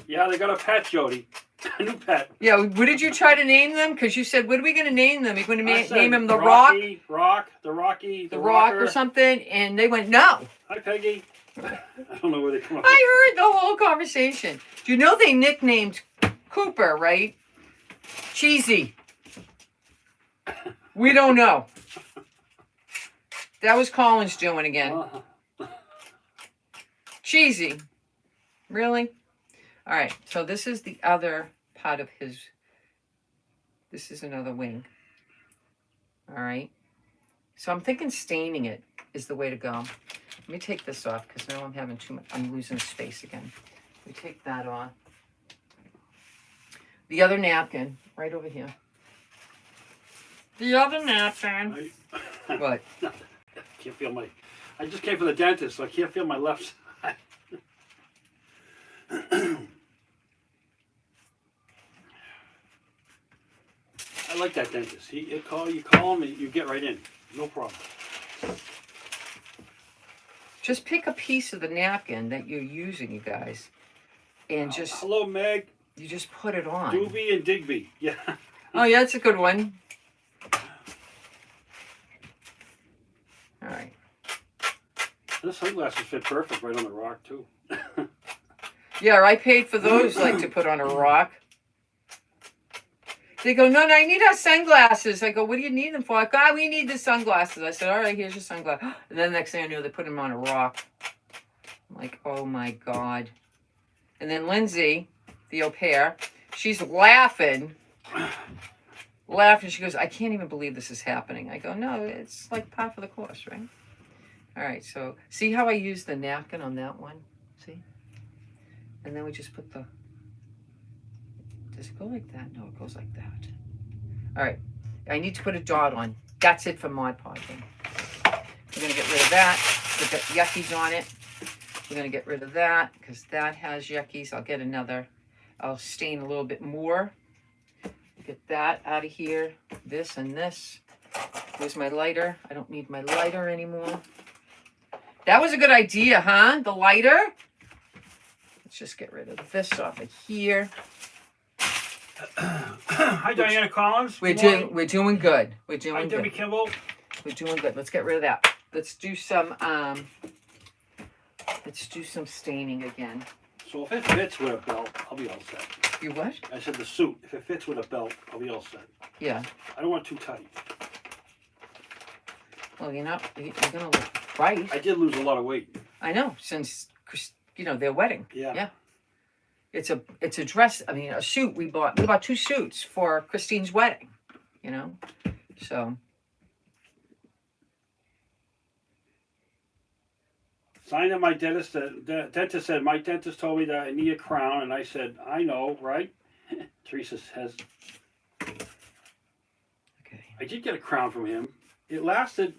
Yeah, they got a pet, Jody. A new pet. Yeah, what did you try to name them? Because you said, what are we going to name them? You're going I to said name him the Rocky, Rock? the Rocky, The Rock Rocker. or something? And they went, no. Hi, Peggy. I don't know where they come up with. I heard the whole conversation. Do you know they nicknamed Cooper, right? Cheesy. We don't know. That was Collins doing again. Cheesy. Really? All right, so this is the other part of his, this is another wing. All right, so I'm thinking staining it is the way to go. Let me take this off because now I'm having too much, I'm losing space again. Let me take that off. The other napkin, right over here. The other napkin. What? Can't feel my, I just came from the dentist, so I can't feel my left side. I like that dentist. You call him, and you get right in. No problem. Just pick a piece of the napkin that you're using, you guys, and just Hello, Meg. you just put it on. Doobie and Digby. Yeah. Oh yeah, that's a good one. All right. The sunglasses fit perfect right on the rock too. Yeah, I paid for those, like to put on a rock. They go, no, I need our sunglasses. I go, what do you need them for? I go, we need the sunglasses. I said, all right, here's your sunglasses. And then the next thing I knew, they put them on a rock. I'm like, oh my God. And then Lindsay, the au pair, she's laughing. She goes, I can't even believe this is happening. I go, no, it's like par for the course, right? All right, so see how I use the napkin on that one? See? And then we just put the, does it go like that? No, it goes like that. All right, I need to put a dot on. That's it for Mod Podging. We're gonna get rid of that. Put the yuckies on it. We're gonna get rid of that because that has yuckies. I'll get another, I'll stain a little bit more. Get that out of here. This and this. Here's my lighter. I don't need my lighter anymore. That was a good idea, huh? The lighter. Let's just get rid of this off of here. Hi, Diana Collins. We're Good morning. doing good. We're doing Hi, Debbie good. Kimball. We're doing good. Let's get rid of that. Let's do some staining again. So if it fits with a belt, I'll be all set. You what? I said the suit. If it fits with a belt, I'll be all set. Yeah. I don't want too tight. Well, you're gonna look right. I did lose a lot of weight. I know, since their wedding. Yeah. Yeah. It's a dress. I mean, a suit. We bought 2 suits for Christine's wedding. You know, so. Signed in my dentist. The dentist said, my dentist told me that I need a crown. And I said, I know, right? Teresa says, Okay. I did get a crown from him. It lasted.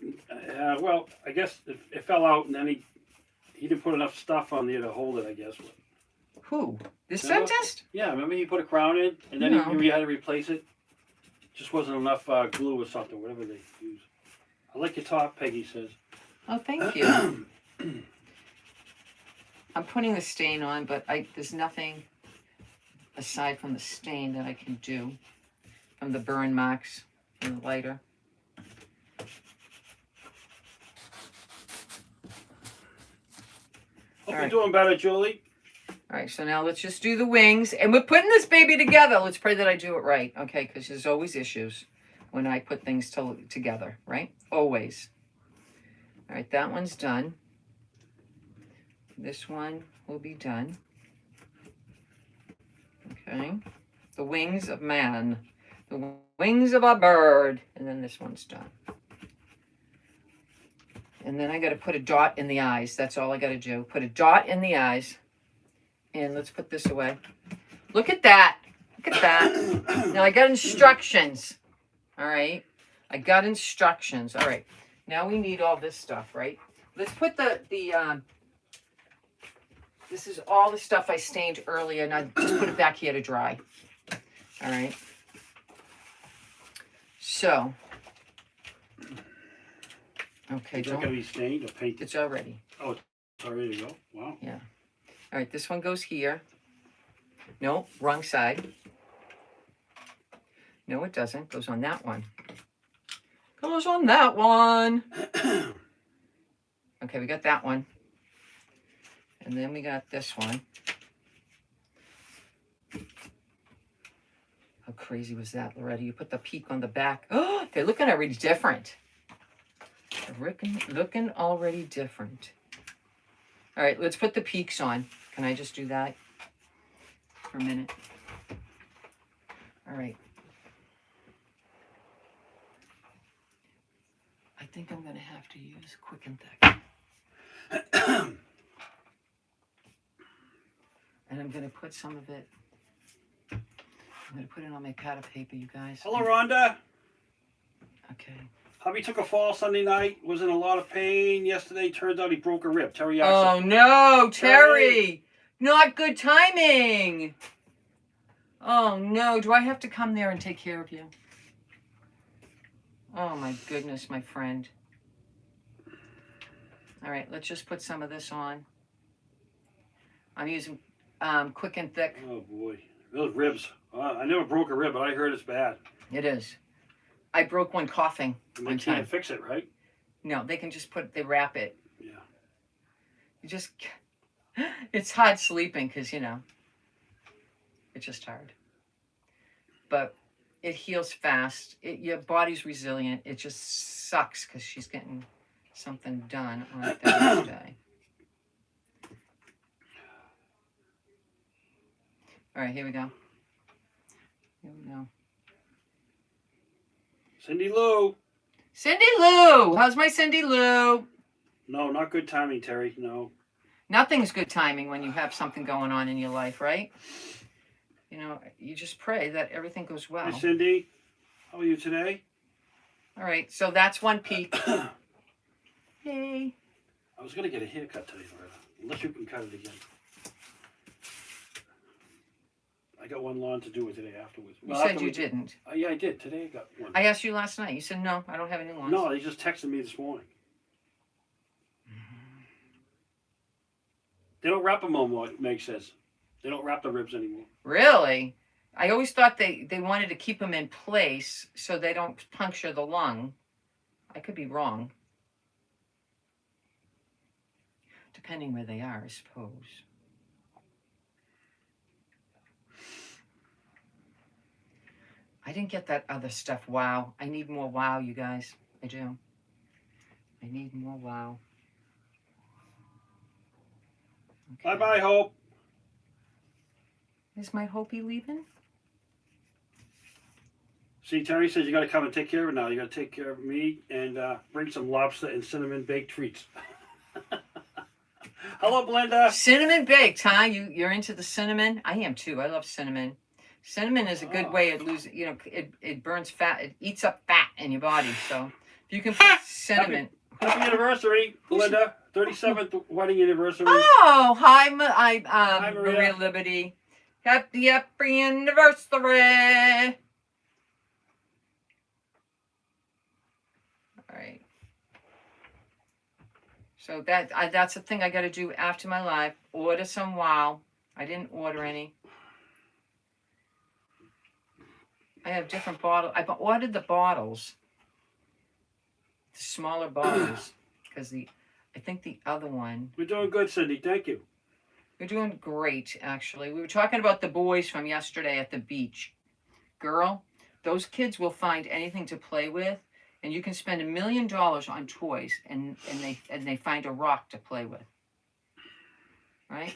Well, I guess it fell out, and then he didn't put enough stuff on there to hold it. I guess. Who? This Remember? dentist? Yeah, remember he put a crown in, and then No. he had to replace it. Just wasn't enough glue or something, whatever they use. I like your top, Peggy says. Oh, thank you. I'm putting the stain on, but there's nothing aside from the stain that I can do from the burn marks from the lighter. Hope All right. you're doing better, Julie. All right, so now let's just do the wings, and we're putting this baby together. Let's pray that I do it right, okay? Because there's always issues when I put things together, right? Always. All right, that one's done. This one will be done. Okay. The wings of man. The wings of a bird. And then this one's done. And then I got to put a dot in the eyes. That's all I got to do. Put a dot in the eyes. And let's put this away. Look at that. Look at that. Now I got instructions. All right. I got instructions. All right. Now we need all this stuff, right? Let's put this is all the stuff I stained earlier. Now just put it back here to dry. All right. So. Okay. Is that going to be stained or painted? It's already. Oh, it's already to go? Wow. Yeah. All right, this one goes here. No, wrong side. No, it doesn't. Goes on that one. Goes on that one. Okay, we got that one. And then we got this one. How crazy was that, Loretta? You put the peak on the back. Oh, they're looking already different. They're looking already different. All right, let's put the peaks on. Can I just do that for a minute? All right. I think I'm going to have to use quick and thick. And I'm going to put some of it, I'm going to put it on my pad of paper, you guys. Hello, Rhonda. Okay. Hubby took a fall Sunday night. Was in a lot of pain yesterday. Turns out he broke a rib. Terry Oh, Jackson. no, Terry. Not good timing. Oh, no. Do I have to come there and take care of you? Oh, my goodness, my friend. All right, let's just put some of this on. I'm using quick and thick. Oh, boy. Those ribs. I never broke a rib, but I heard it's bad. It is. I broke one coughing And one they can't time. fix it, right? No, they can just they wrap it. Yeah. You just, it's hard sleeping because, it's just hard. But it heals fast. Your body's resilient. It just sucks because she's getting something done on Thursday. All right, here we go. Here we go. Cindy Lou. Cindy Lou! How's my Cindy Lou? No, not good timing, Terry. No. Nothing's good timing when you have something going on in your life, right? You just pray that everything goes well. Hey, Cindy. How are you today? All right, so that's one peak. Hey. I was going to get a haircut today, Loretta. Unless you can cut it again. I got one lawn to do it today afterwards. You said you didn't. Yeah, I did. Today I got one. I asked you last night. You said, no, I don't have any lawns. No, they just texted me this morning. They don't wrap them anymore, Meg says. They don't wrap the ribs anymore. Really? I always thought they wanted to keep them in place so they don't puncture the lung. I could be wrong. Depending where they are, I suppose. I didn't get that other stuff. Wow. I need more wow, you guys. I do. I need more wow. Okay. Bye-bye, Hope. Is my Hopi leaving? See, Terry says you got to come and take care of it now. You got to take care of me and bring some lobster and cinnamon baked treats. Hello, Belinda. Cinnamon baked, huh? You're into the cinnamon? I am too. I love cinnamon. Cinnamon is a good way of losing, it burns fat. It eats up fat in your body. So If you can put cinnamon. Happy anniversary, Linda. 37th wedding anniversary. Oh, hi, Hi, Maria Maria. Liberty. Happy anniversary. All right. So that's the thing I got to do after my live. Order some wow. I didn't order any. I have different bottles. I've ordered the bottles, the smaller bottles, because I think the other one. We're doing good, Cindy. Thank you. We're doing great, actually. We were talking about the boys from yesterday at the beach. Girl, those kids will find anything to play with, and you can spend $1 million on toys, and they find a rock to play with. Right?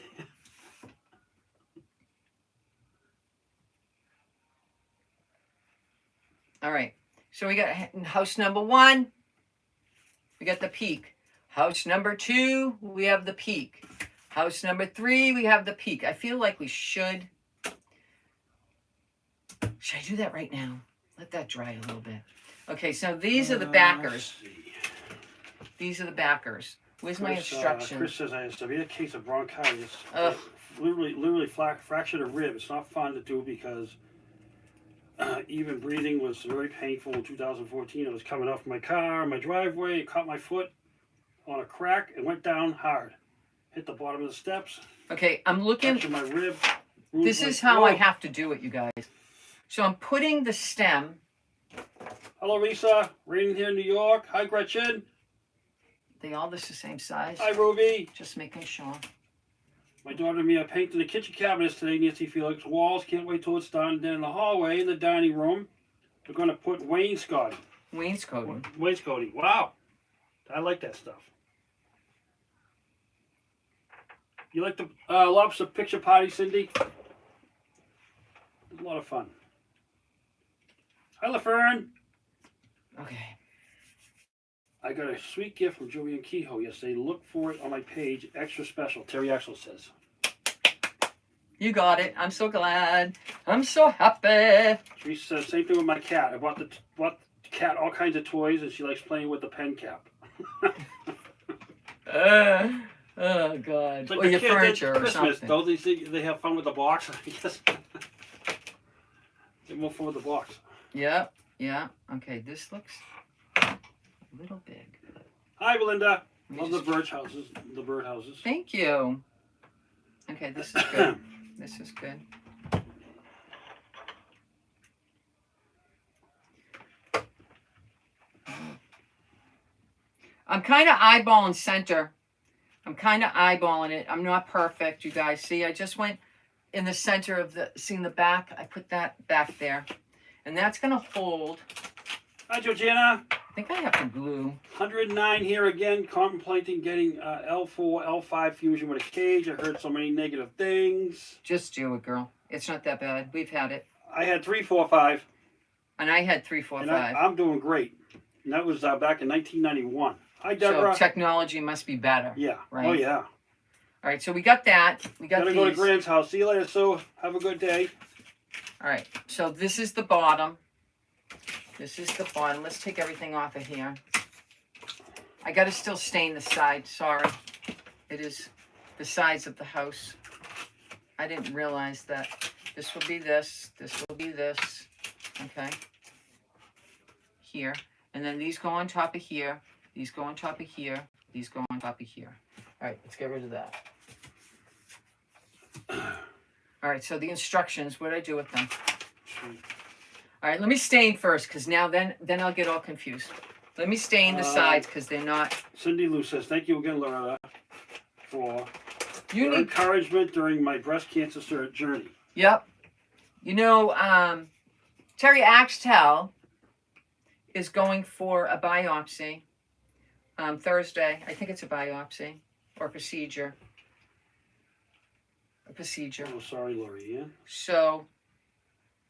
All right. So we got house number 1. We got the peak. House number 2, we have the peak. House number 3, we have the peak. I feel like we should. Should I do that right now? Let that dry a little bit. Okay, so these are the backers. These are the backers. Where's my instructions? Chris says I have severe case of bronchitis. Literally fractured a rib. It's not fun to do because even breathing was very painful in 2014. I was coming off my car, my driveway, it caught my foot on a crack and went down hard. Hit the bottom of the steps. Okay, I'm looking. Fractured my rib. This is how I have to do it, you guys. So I'm putting the stem. Hello, Lisa. Raining here in New York. Hi, Gretchen. They all the same size. Hi, Ruby. Just making sure. My daughter and me are painting the kitchen cabinets today, Nancy Felix. Walls, can't wait till it's done. Then in the hallway, in the dining room, we're going to put wainscoting. Wainscoting. Wainscoting. Wow. I like that stuff. You like the lobster picture party, Cindy? It was a lot of fun. Hi, LaFern. Okay. I got a sweet gift from Julian Kehoe yesterday. Look for it on my page. Extra special. Terry Axel says. You got it. I'm so glad. I'm so happy. She says same thing with my cat. I bought the cat all kinds of toys, and she likes playing with the pen cap. Oh God. It's like Or the your kids at furniture or Christmas. something. Don't they think they have fun with the box? I guess. They have more fun with the box. Yeah. Yeah. Okay. This looks a little big. Hi, Belinda. Let me Love just- the birdhouses. The birdhouses. Thank you. Okay. This is good. This is good. I'm kind of eyeballing center. I'm kind of eyeballing it. I'm not perfect, you guys. See, I just went in the center of seeing the back. I put that back there. And that's going to hold. Hi, Georgiana. I think I have to glue. 109 here again, contemplating getting L4, L5 fusion with a cage. I heard so many negative things. Just do it, girl. It's not that bad. We've had it. I had 3, 4, 5. And I had 3, 4, And 5. I'm doing great. And that was back in 1991. Hi, Deborah. So technology must be better. Yeah. Right? Oh, yeah. All right, so we got that. We got Gotta these. go to Grant's house. See you later, Sue. Have a good day. All right, so this is the bottom. This is the bottom. Let's take everything off of here. I got to still stain the side. Sorry. It is the sides of the house. I didn't realize that. This will be this. This will be this. Okay. Here. And then these go on top of here. These go on top of here. These go on top of here. All right, let's get rid of that. All right, so the instructions, what do I do with them? All right, let me stain first, because now then I'll get all confused. Let me stain the sides, because they're not... Cindy Lou says, thank you again, Loretta, for You your need... encouragement during my breast cancer journey. Yep. You know, Terry Axtell is going for a biopsy Thursday. I think it's a biopsy or procedure. A procedure. Oh, sorry, Lori. Yeah. So,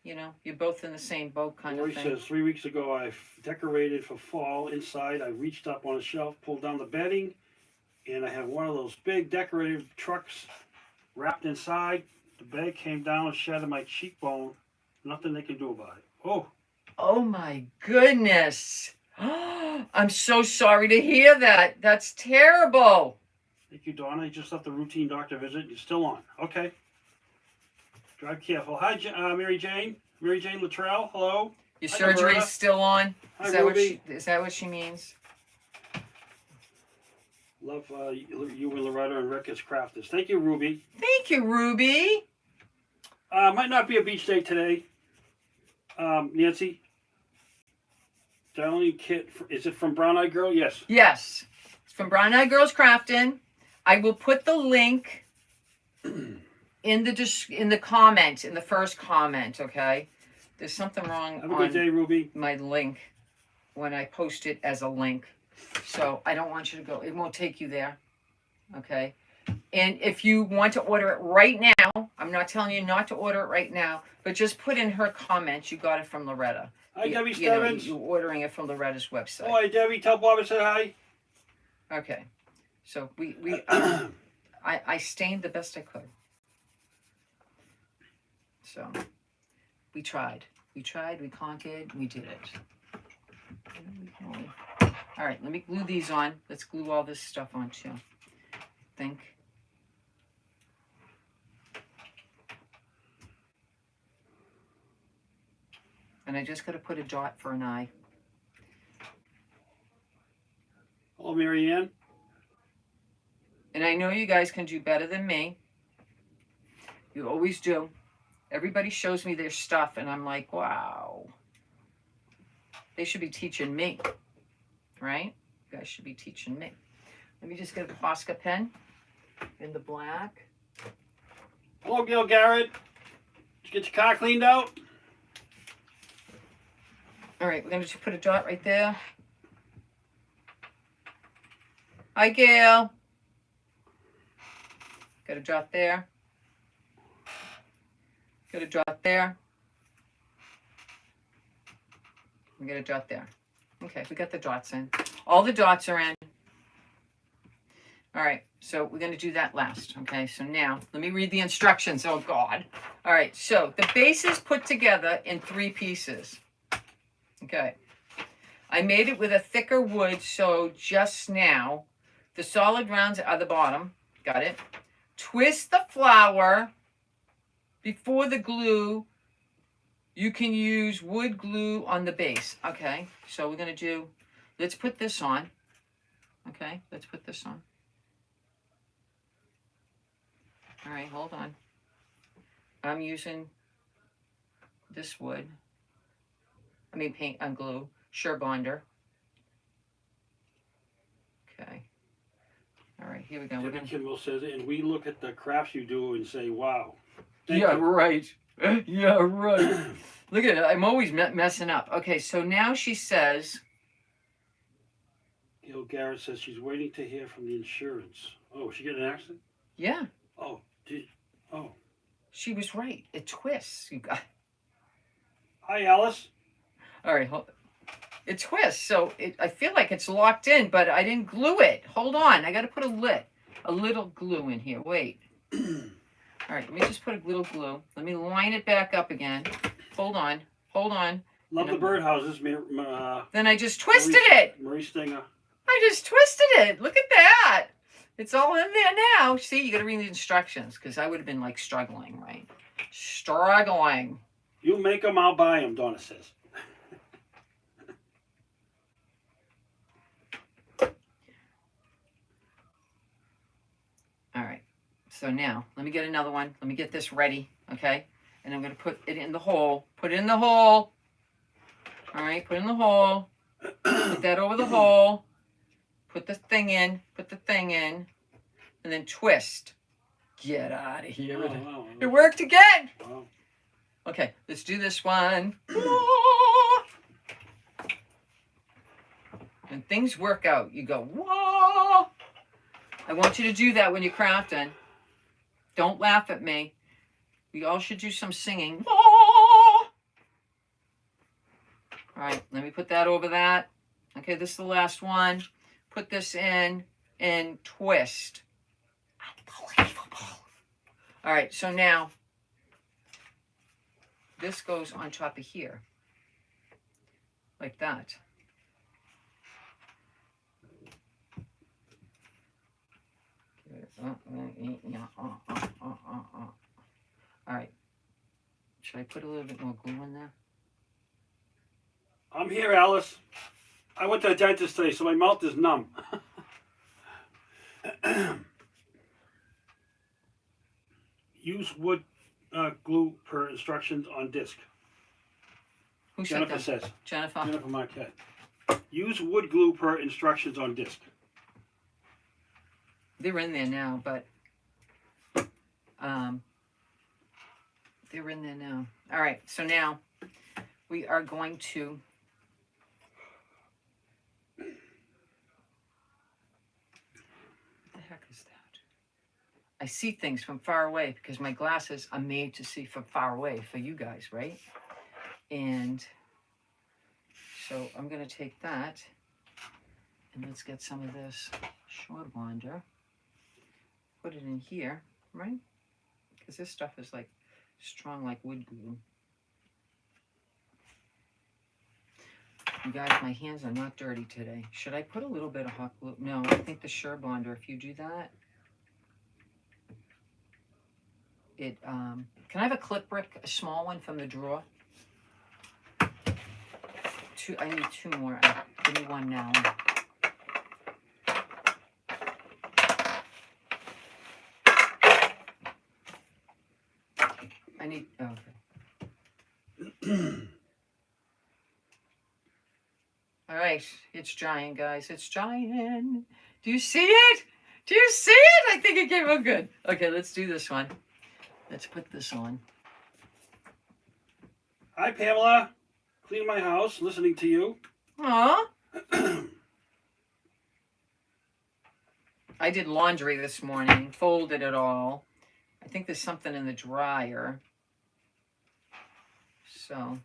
you know, you're both in the same boat kind Lori of thing. says 3 weeks ago I decorated for fall inside. I reached up on a shelf, pulled down the bedding, and I have one of those big decorative trucks wrapped inside. The bag came down and shattered my cheekbone. Nothing they can do about it. Oh. Oh my goodness. I'm so sorry to hear that. That's terrible. Thank you, Donna. You just left the routine doctor visit. You're still on. Okay. Drive careful. Hi, Mary Jane. Mary Jane Luttrell. Hello. Your Hi, surgery's Loretta. still on? Hi, Is that Ruby. is that what she means? Love you and Loretta and Rick as crafters. Thank you, Ruby. Thank you, Ruby. Might not be a beach day today. Nancy. Darling kit. Is it from Brown Eyed Girl? Yes. Yes. It's from Brown Eyed Girls Crafting. I will put the link in the comment, in the first comment, okay? There's something wrong Have a good day, Ruby. my link when I post it as a link. So I don't want you to go. It won't take you there, okay? And if you want to order it right now, I'm not telling you not to order it right now, but just put in her comments you got it from Loretta. Hi, Debbie You know, Stebbins. you're ordering it from Loretta's website. Oh, hi, Debbie. Tell Bob I said hi. Okay. So I stained the best I could. So we tried. We conquered, we did it. All right, let me glue these on. Let's glue all this stuff on too. Think. And I just got to put a dot for an eye. Hello, Marianne. And I know you guys can do better than me. You always do. Everybody shows me their stuff, and I'm like, wow. They should be teaching me, right? You guys should be teaching me. Let me just get a Posca pen in the black. Hello, Gil Garrett. Did you get your car cleaned out? All right, we're going to just put a dot right there. Hi, Gail. Got a dot there. Got a dot there. We got a dot there. Okay, we got the dots in. All the dots are in. All right, so we're going to do that last. Okay, so now let me read the instructions. Oh, God. All right, so the base is put together in 3 pieces. Okay. I made it with a thicker wood, so just now the solid rounds are the bottom. Got it? Twist the flower before the glue. You can use wood glue on the base. Okay, so we're going to do, let's put this on. Okay, let's put this on. All right, hold on. I'm using this wood. I mean paint on glue. Sure bonder. Okay. All right, here we go. Debbie Kimball says, and we look at the crafts you do and say, wow. Thank you. Right. Yeah, right. Look at it. I'm always messing up. Okay, so now she says. Gil Garrett says she's waiting to hear from the insurance. Oh, she get an accident? Yeah. Oh, oh. She was right. It twists. You got. Hi, Alice. All right, it twists. So I feel like it's locked in, but I didn't glue it. Hold on. I got to put a little glue in here. Wait. All right, let me just put a little glue. Let me line it back up again. Hold on. Love the birdhouses. Then I just twisted it. Marie Stinger. I just twisted it. Look at that. It's all in there now. See, you got to read the instructions because I would have been like struggling, right? Struggling. You make them, I'll buy them, Donna says. All right. So now, let me get another one. Let me get this ready, okay? And I'm going to put it in the hole. Put it in the hole. All right, put it in the hole. Put that over the hole. Put the thing in. Put the thing in. And then twist. Get out of here. Oh, wow. It worked again. Wow. Okay, let's do this one. When things work out, you go, whoa. I want you to do that when you're crafting. Don't laugh at me. We all should do some singing. Whoa. All right, let me put that over that. Okay, this is the last one. Put this in and twist. Unbelievable. All right, so now this goes on top of here. Like that. All right. Should I put a little bit more glue in there? I'm here, Alice. I went to the dentist today, so my mouth is numb. Use wood glue per instructions on disc. Who said Jennifer that? says. Jennifer. Jennifer Marquette. Use wood glue per instructions on disc. They're in there now, but they're in there now. All right, so now we are going to what the heck is that? I see things from far away because my glasses are made to see from far away for you guys, right? And so I'm going to take that and let's get some of this short wander. Put it in here, right? Because this stuff is like strong like wood glue. You guys, my hands are not dirty today. Should I put a little bit of hot glue? No, I think the Sure Bonder, if you do that, it, can I have a clip brick, a small one from the drawer? I need 2 more. Give me 1 now. I need, okay. All right, it's drying, guys. It's drying. Do you see it? Do you see it? I think it came out good. Okay, let's do this one. Let's put this on. Hi, Pamela. Cleaning my house, listening to you. Aw. I did laundry this morning, folded it all. I think there's something in the dryer. So.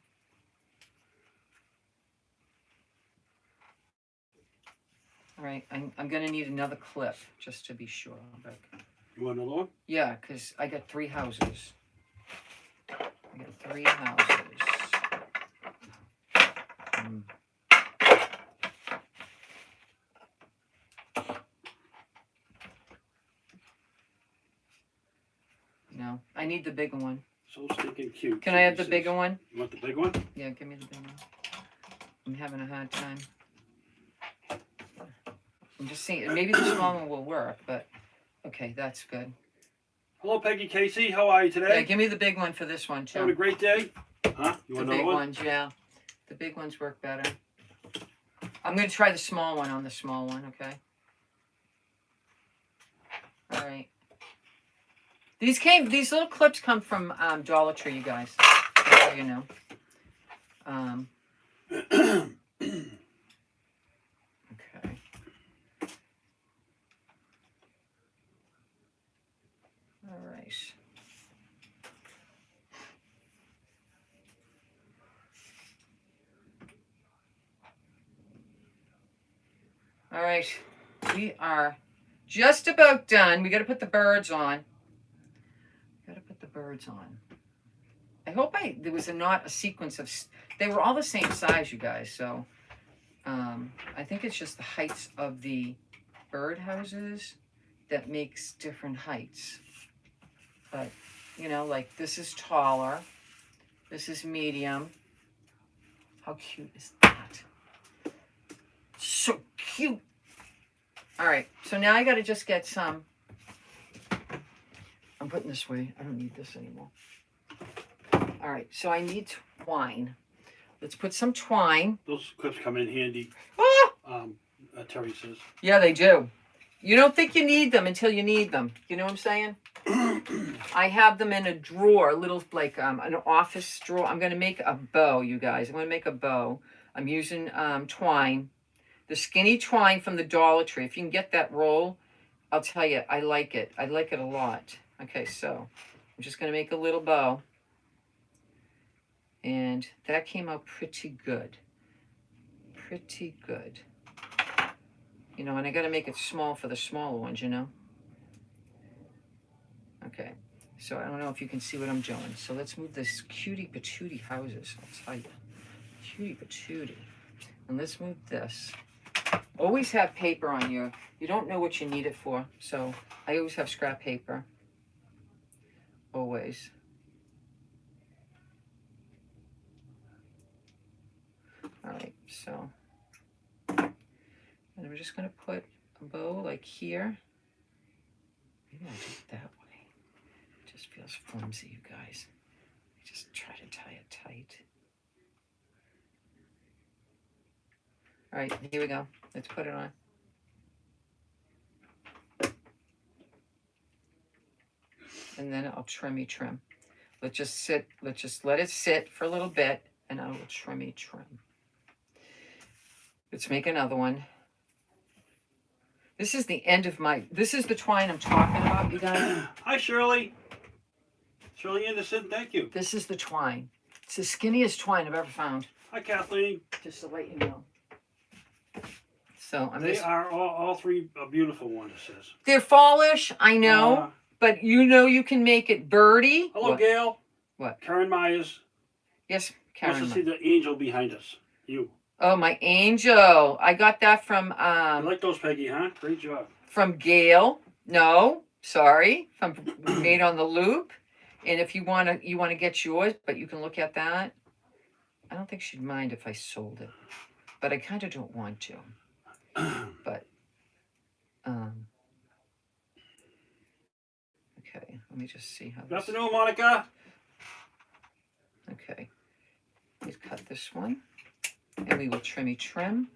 All right, I'm going to need another clip just to be sure. But, You want another one? yeah, because I got 3 houses. I got 3 houses. No, I need the bigger one. So stinking cute. Can I have the bigger one? You want the big one? Yeah, give me the big one. I'm having a hard time. I'm just seeing, maybe the small one will work, but okay, that's good. Hello, Peggy Casey. How are you today? Yeah, give me the big one for this one, too. Having a great day? Huh? You The want big another one? ones, yeah. The big ones work better. I'm going to try the small one on the small one, okay? All right. These little clips come from Dollar Tree, you guys. Just so you know. Okay. All right. All right. We are just about done. We got to put the birds on. I hope there was not a sequence of, they were all the same size, you guys, so I think it's just the heights of the birdhouses that makes different heights. But, you know, like this is taller, this is medium. How cute is that? So cute. All right, so now I got to just get some. I'm putting this away. I don't need this anymore. All right, so I need twine. Let's put some twine. Those clips come in handy. Ah! Terry says. Yeah, they do. You don't think you need them until you need them. You know what I'm saying? I have them in a drawer, little like an office drawer. I'm going to make a bow, you guys. I'm going to make a bow. I'm using twine. The skinny twine from the Dollar Tree. If you can get that roll, I'll tell you, I like it. I like it a lot. Okay, so I'm just going to make a little bow. And that came out pretty good. Pretty good. You know, and I got to make it small for the smaller ones, you know. Okay, so I don't know if you can see what I'm doing. So let's move this cutie patootie houses. I'll tell you. Cutie patootie. And let's move this. Always have paper on you. You don't know what you need it for. So I always have scrap paper. Always. All right, so. And I'm just going to put a bow like here. Maybe I'll do it that way. It just feels flimsy, you guys. Just try to tie it tight. All right, here we go. Let's put it on. And then I'll trim. Let's just let it sit for a little bit, and I will trim. Let's make another one. This is the end of this is the twine I'm talking about, you guys. Hi, Shirley. Shirley Anderson, thank you. This is the twine. It's the skinniest twine I've ever found. Hi, Kathleen. Just to let you know. So They are all three beautiful ones, it says. They're fallish, I know, but you can make it birdie. Hello, What? Gail. What? Karen Myers. Yes, Karen. Wants to see the angel behind us. You. Oh, my angel. I got that from I like those, Peggy, huh? Great job. from Gail. No, sorry, from Made on the Loop. And if you want to get yours, but you can look at that. I don't think she'd mind if I sold it, but I kind of don't want to. But okay, let me just see how Good this. afternoon, Monica. Okay, let's cut this one, and we will trim.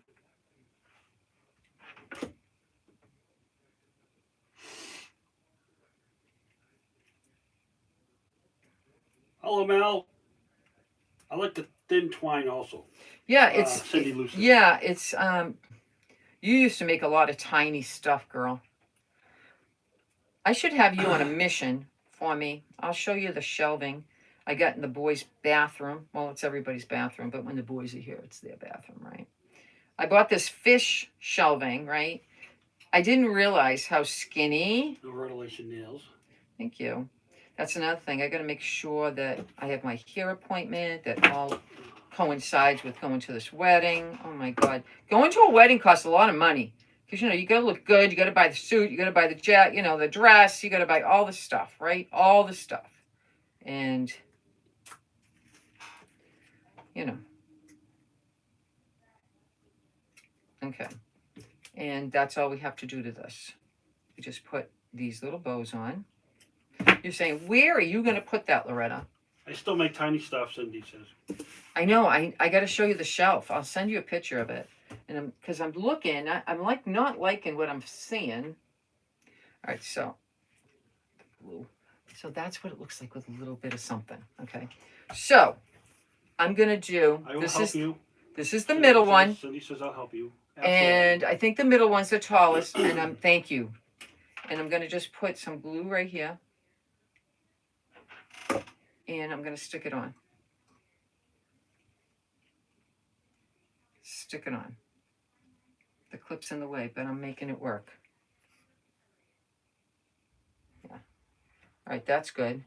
Hello, Mel. I like the thin twine also. Yeah, it's Cindy Lucas. yeah, it's you used to make a lot of tiny stuff, girl. I should have you on a mission for me. I'll show you the shelving I got in the boys' bathroom. Well, it's everybody's bathroom, but when the boys are here, it's their bathroom, right? I bought this fish shelving, right? I didn't realize how skinny. No retellation nails. Thank you. That's another thing. I got to make sure that I have my hair appointment that all coincides with going to this wedding. Oh my God. Going to a wedding costs a lot of money. Because, you got to look good. You got to buy the suit. You got to buy the the dress. You got to buy all the stuff, right? All the stuff. And, Okay. And that's all we have to do to this. We just put these little bows on. You're saying, where are you going to put that, Loretta? I still make tiny stuff, Cindy says. I know. I got to show you the shelf. I'll send you a picture of it. And because I'm looking, I'm like not liking what I'm seeing. All right, so blue. So that's what it looks like with a little bit of something. Okay. So I'm gonna do. I will help you. This is the middle one. Cindy says I'll help you. Absolutely. And I think the middle one's the tallest. And thank you. And I'm gonna just put some glue right here. And I'm gonna stick it on. Stick it on. The clip's in the way, but I'm making it work. Yeah. All right, that's good.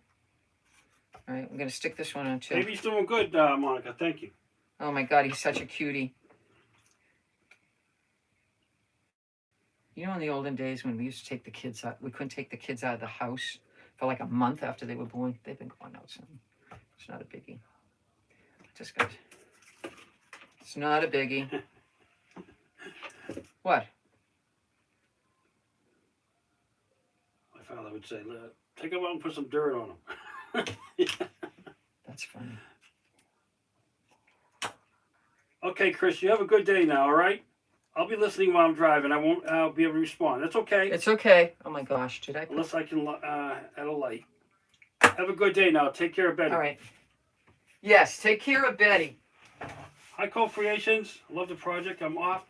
All right, I'm going to stick this one on too. Baby's doing good, Monica. Thank you. Oh my God, he's such a cutie. In the olden days when we used to take the kids out, we couldn't take the kids out of the house for like a month after they were born. They've been going out soon. It's not a biggie. Just guys. It's not a biggie. What? My father would say, take them out and put some dirt on them. That's funny. Okay, Chris, you have a good day now, all right? I'll be listening while I'm driving. I won't be able to respond. That's okay. It's okay. Oh my gosh, did I? Unless I can add a light. Have a good day now. Take care of Betty. All right. Yes, take care of Betty. Hi, Co-Creations. I love the project. I'm off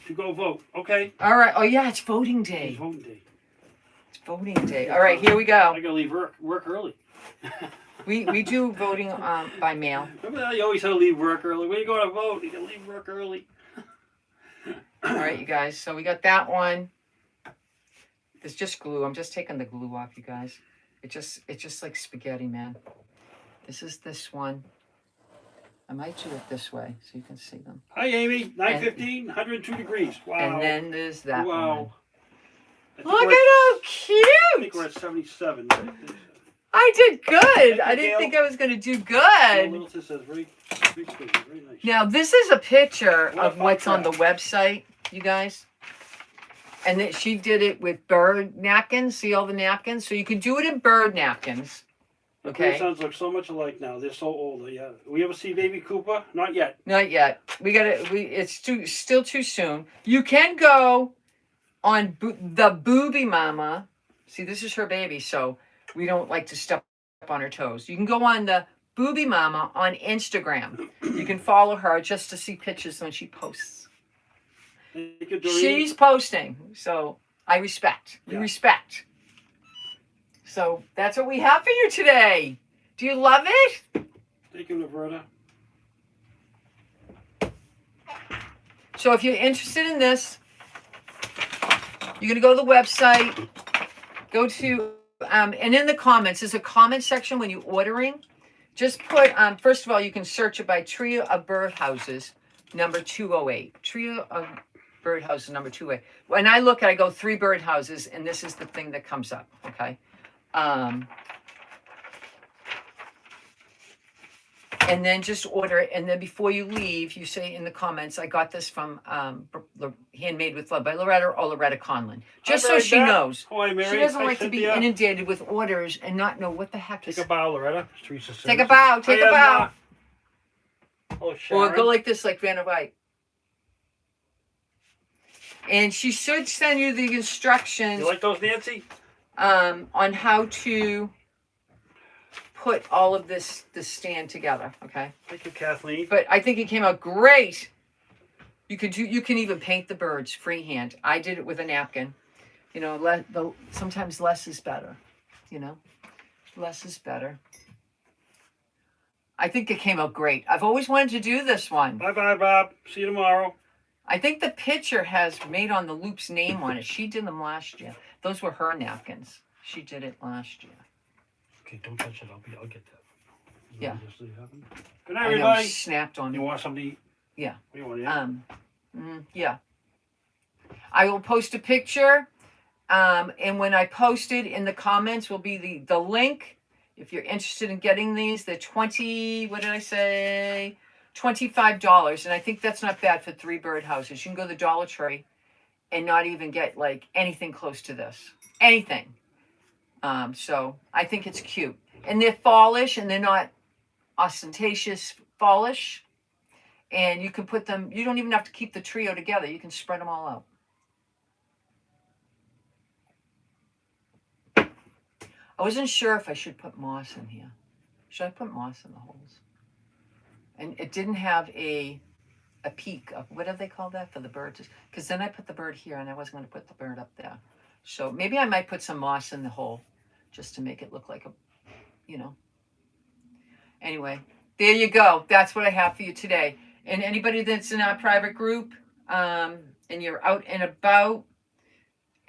to go vote. Okay? All right. Oh, yeah, it's voting It's day. voting day. It's voting day. All right, here we go. I gotta leave work early. We do voting by mail. Remember that? You always had to leave work early. When you go to vote, you gotta leave work early. All right, you guys. So we got that one. There's just glue. I'm just taking the glue off, you guys. It's just like spaghetti, man. This is this one. I might do it this way so you can see them. Hi, Amy. 9:15, 102 degrees. Wow. And then there's that one. Wow. Look at how I cute! think we're at 77. I did good. you, I didn't Gail. think I was going to do The good. little sis says very squeaky, very nice. Now, this is a picture What a of what's on the contrast. website, you guys. And that she did it with bird napkins. See all the napkins? So you can do it in bird napkins. My Okay. grandsons look so much alike now. They're so old. Yeah. We ever see Baby Cooper? Not yet. Not yet. It's still too soon. You can go on the Booby Mama. See, this is her baby, so we don't like to step on her toes. You can go on the Booby Mama on Instagram. You can follow her just to see pictures when she posts. Thank you, Doreen. She's posting, so I respect. We Yeah. respect. So that's what we have for you today. Do you love it? Thank you, Loretta. So if you're interested in this, you're going to go to the website, go to, and in the comments, there's a comment section when you're ordering. Just put, first of all, you can search it by Trio of Birdhouses, number 208. Trio of Birdhouses, number 208. When I look, I go 3 birdhouses, and this is the thing that comes up, okay? And then just order it. And then before you leave, you say in the comments, I got this from Handmade with Love by Loretta or Loretta Conlon. Just so Mary she Beth. knows. Hi, Mary. She doesn't Hi, like to be Cynthia. inundated with orders and not know what the heck is. Take a bow, Loretta. Teresa says. Take a bow. Take Hi, a bow. Esma. Oh, Sharon. Or go like this, like Vanna White. And she should send you the instructions You like those, Nancy? on how to put all of this stand together. Okay. Thank you, Kathleen. But I think it came out great. You can even paint the birds freehand. I did it with a napkin. You know, sometimes less is better. You know, less is better. I think it came out great. I've always wanted to do this one. Bye-bye, Bob. See you tomorrow. I think the picture has Made on the Loop's name on it. She did them last year. Those were her napkins. She did it last year. Okay, don't touch it. I'll get that. Yeah. Just so you have them. Good night, I know, everybody. snapped on You me. want something to eat? Yeah. What do you want to eat? Yeah. I will post a picture. And when I post it, in the comments will be the link. If you're interested in getting these, they're what did I say? $25. And I think that's not bad for 3 birdhouses. You can go to the Dollar Tree and not even get like anything close to this. Anything. So I think it's cute. And they're fallish and they're not ostentatious fallish. And you can put them, you don't even have to keep the trio together. You can spread them all out. I wasn't sure if I should put moss in here. Should I put moss in the holes? And it didn't have a peak of, what do they call that for the birds? Because then I put the bird here and I wasn't going to put the bird up there. So maybe I might put some moss in the hole just to make it look like a, you know. Anyway, there you go. That's what I have for you today. And anybody that's in our private group and you're out and about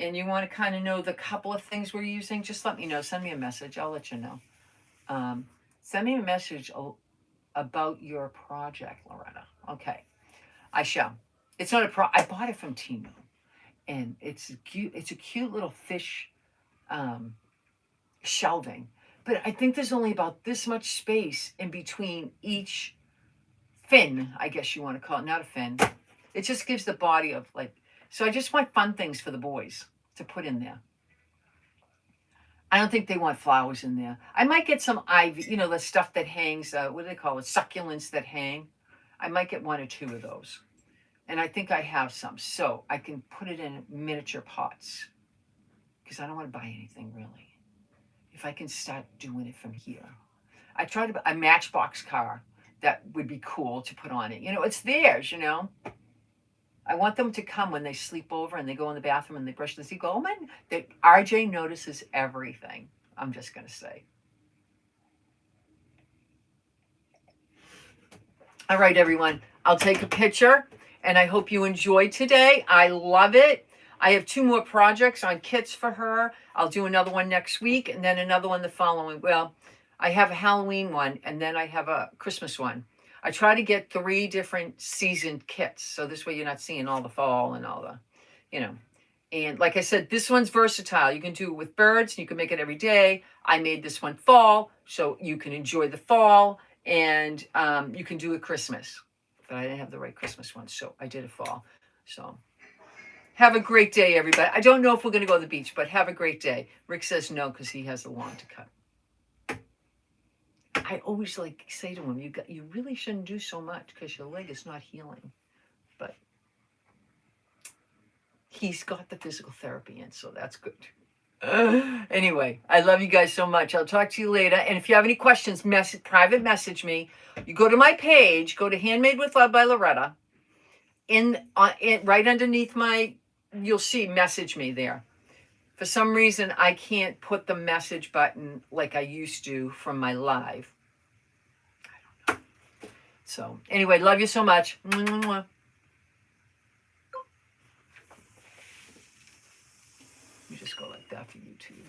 and you want to kind of know the couple of things we're using, just let me know. Send me a message. I'll let you know. Send me a message about your project, Loretta. Okay. I shall. It's not I bought it from Temu. And it's a cute little fish shelving. But I think there's only about this much space in between each fin, I guess you want to call it. Not a fin. It just gives the body of like, so I just want fun things for the boys to put in there. I don't think they want flowers in there. I might get some ivy, you know, the stuff that hangs, what do they call it? Succulents that hang. I might get 1 or 2 of those. And I think I have some. So I can put it in miniature pots. Because I don't want to buy anything really. If I can start doing it from here. I tried a Matchbox car. That would be cool to put on it. You know, it's theirs, you know. I want them to come when they sleep over and they go in the bathroom and they brush their teeth. Go, oh my, RJ notices everything. I'm just going to say. All right, everyone. I'll take a picture and I hope you enjoyed today. I love it. I have 2 more projects on kits for her. I'll do another one next week and then another one the following. Well, I have a Halloween one and then I have a Christmas one. I try to get 3 different season kits. So this way you're not seeing all the fall and all the, you know. And like I said, this one's versatile. You can do it with birds. You can make it every day. I made this one fall, so you can enjoy the fall. And you can do it Christmas. But I didn't have the right Christmas one, so I did a fall. So have a great day, everybody. I don't know if we're going to go to the beach, but have a great day. Rick says no because he has a lawn to cut. I always like say to him, you really shouldn't do so much because your leg is not healing. But he's got the physical therapy in, so that's good. Anyway, I love you guys so much. I'll talk to you later. And if you have any questions, private message me. You go to my page, go to Handmade with Love by Loretta. Right underneath you'll see message me there. For some reason, I can't put the message button like I used to from my live. I don't know. So anyway, love you so much. You just go like that for YouTube.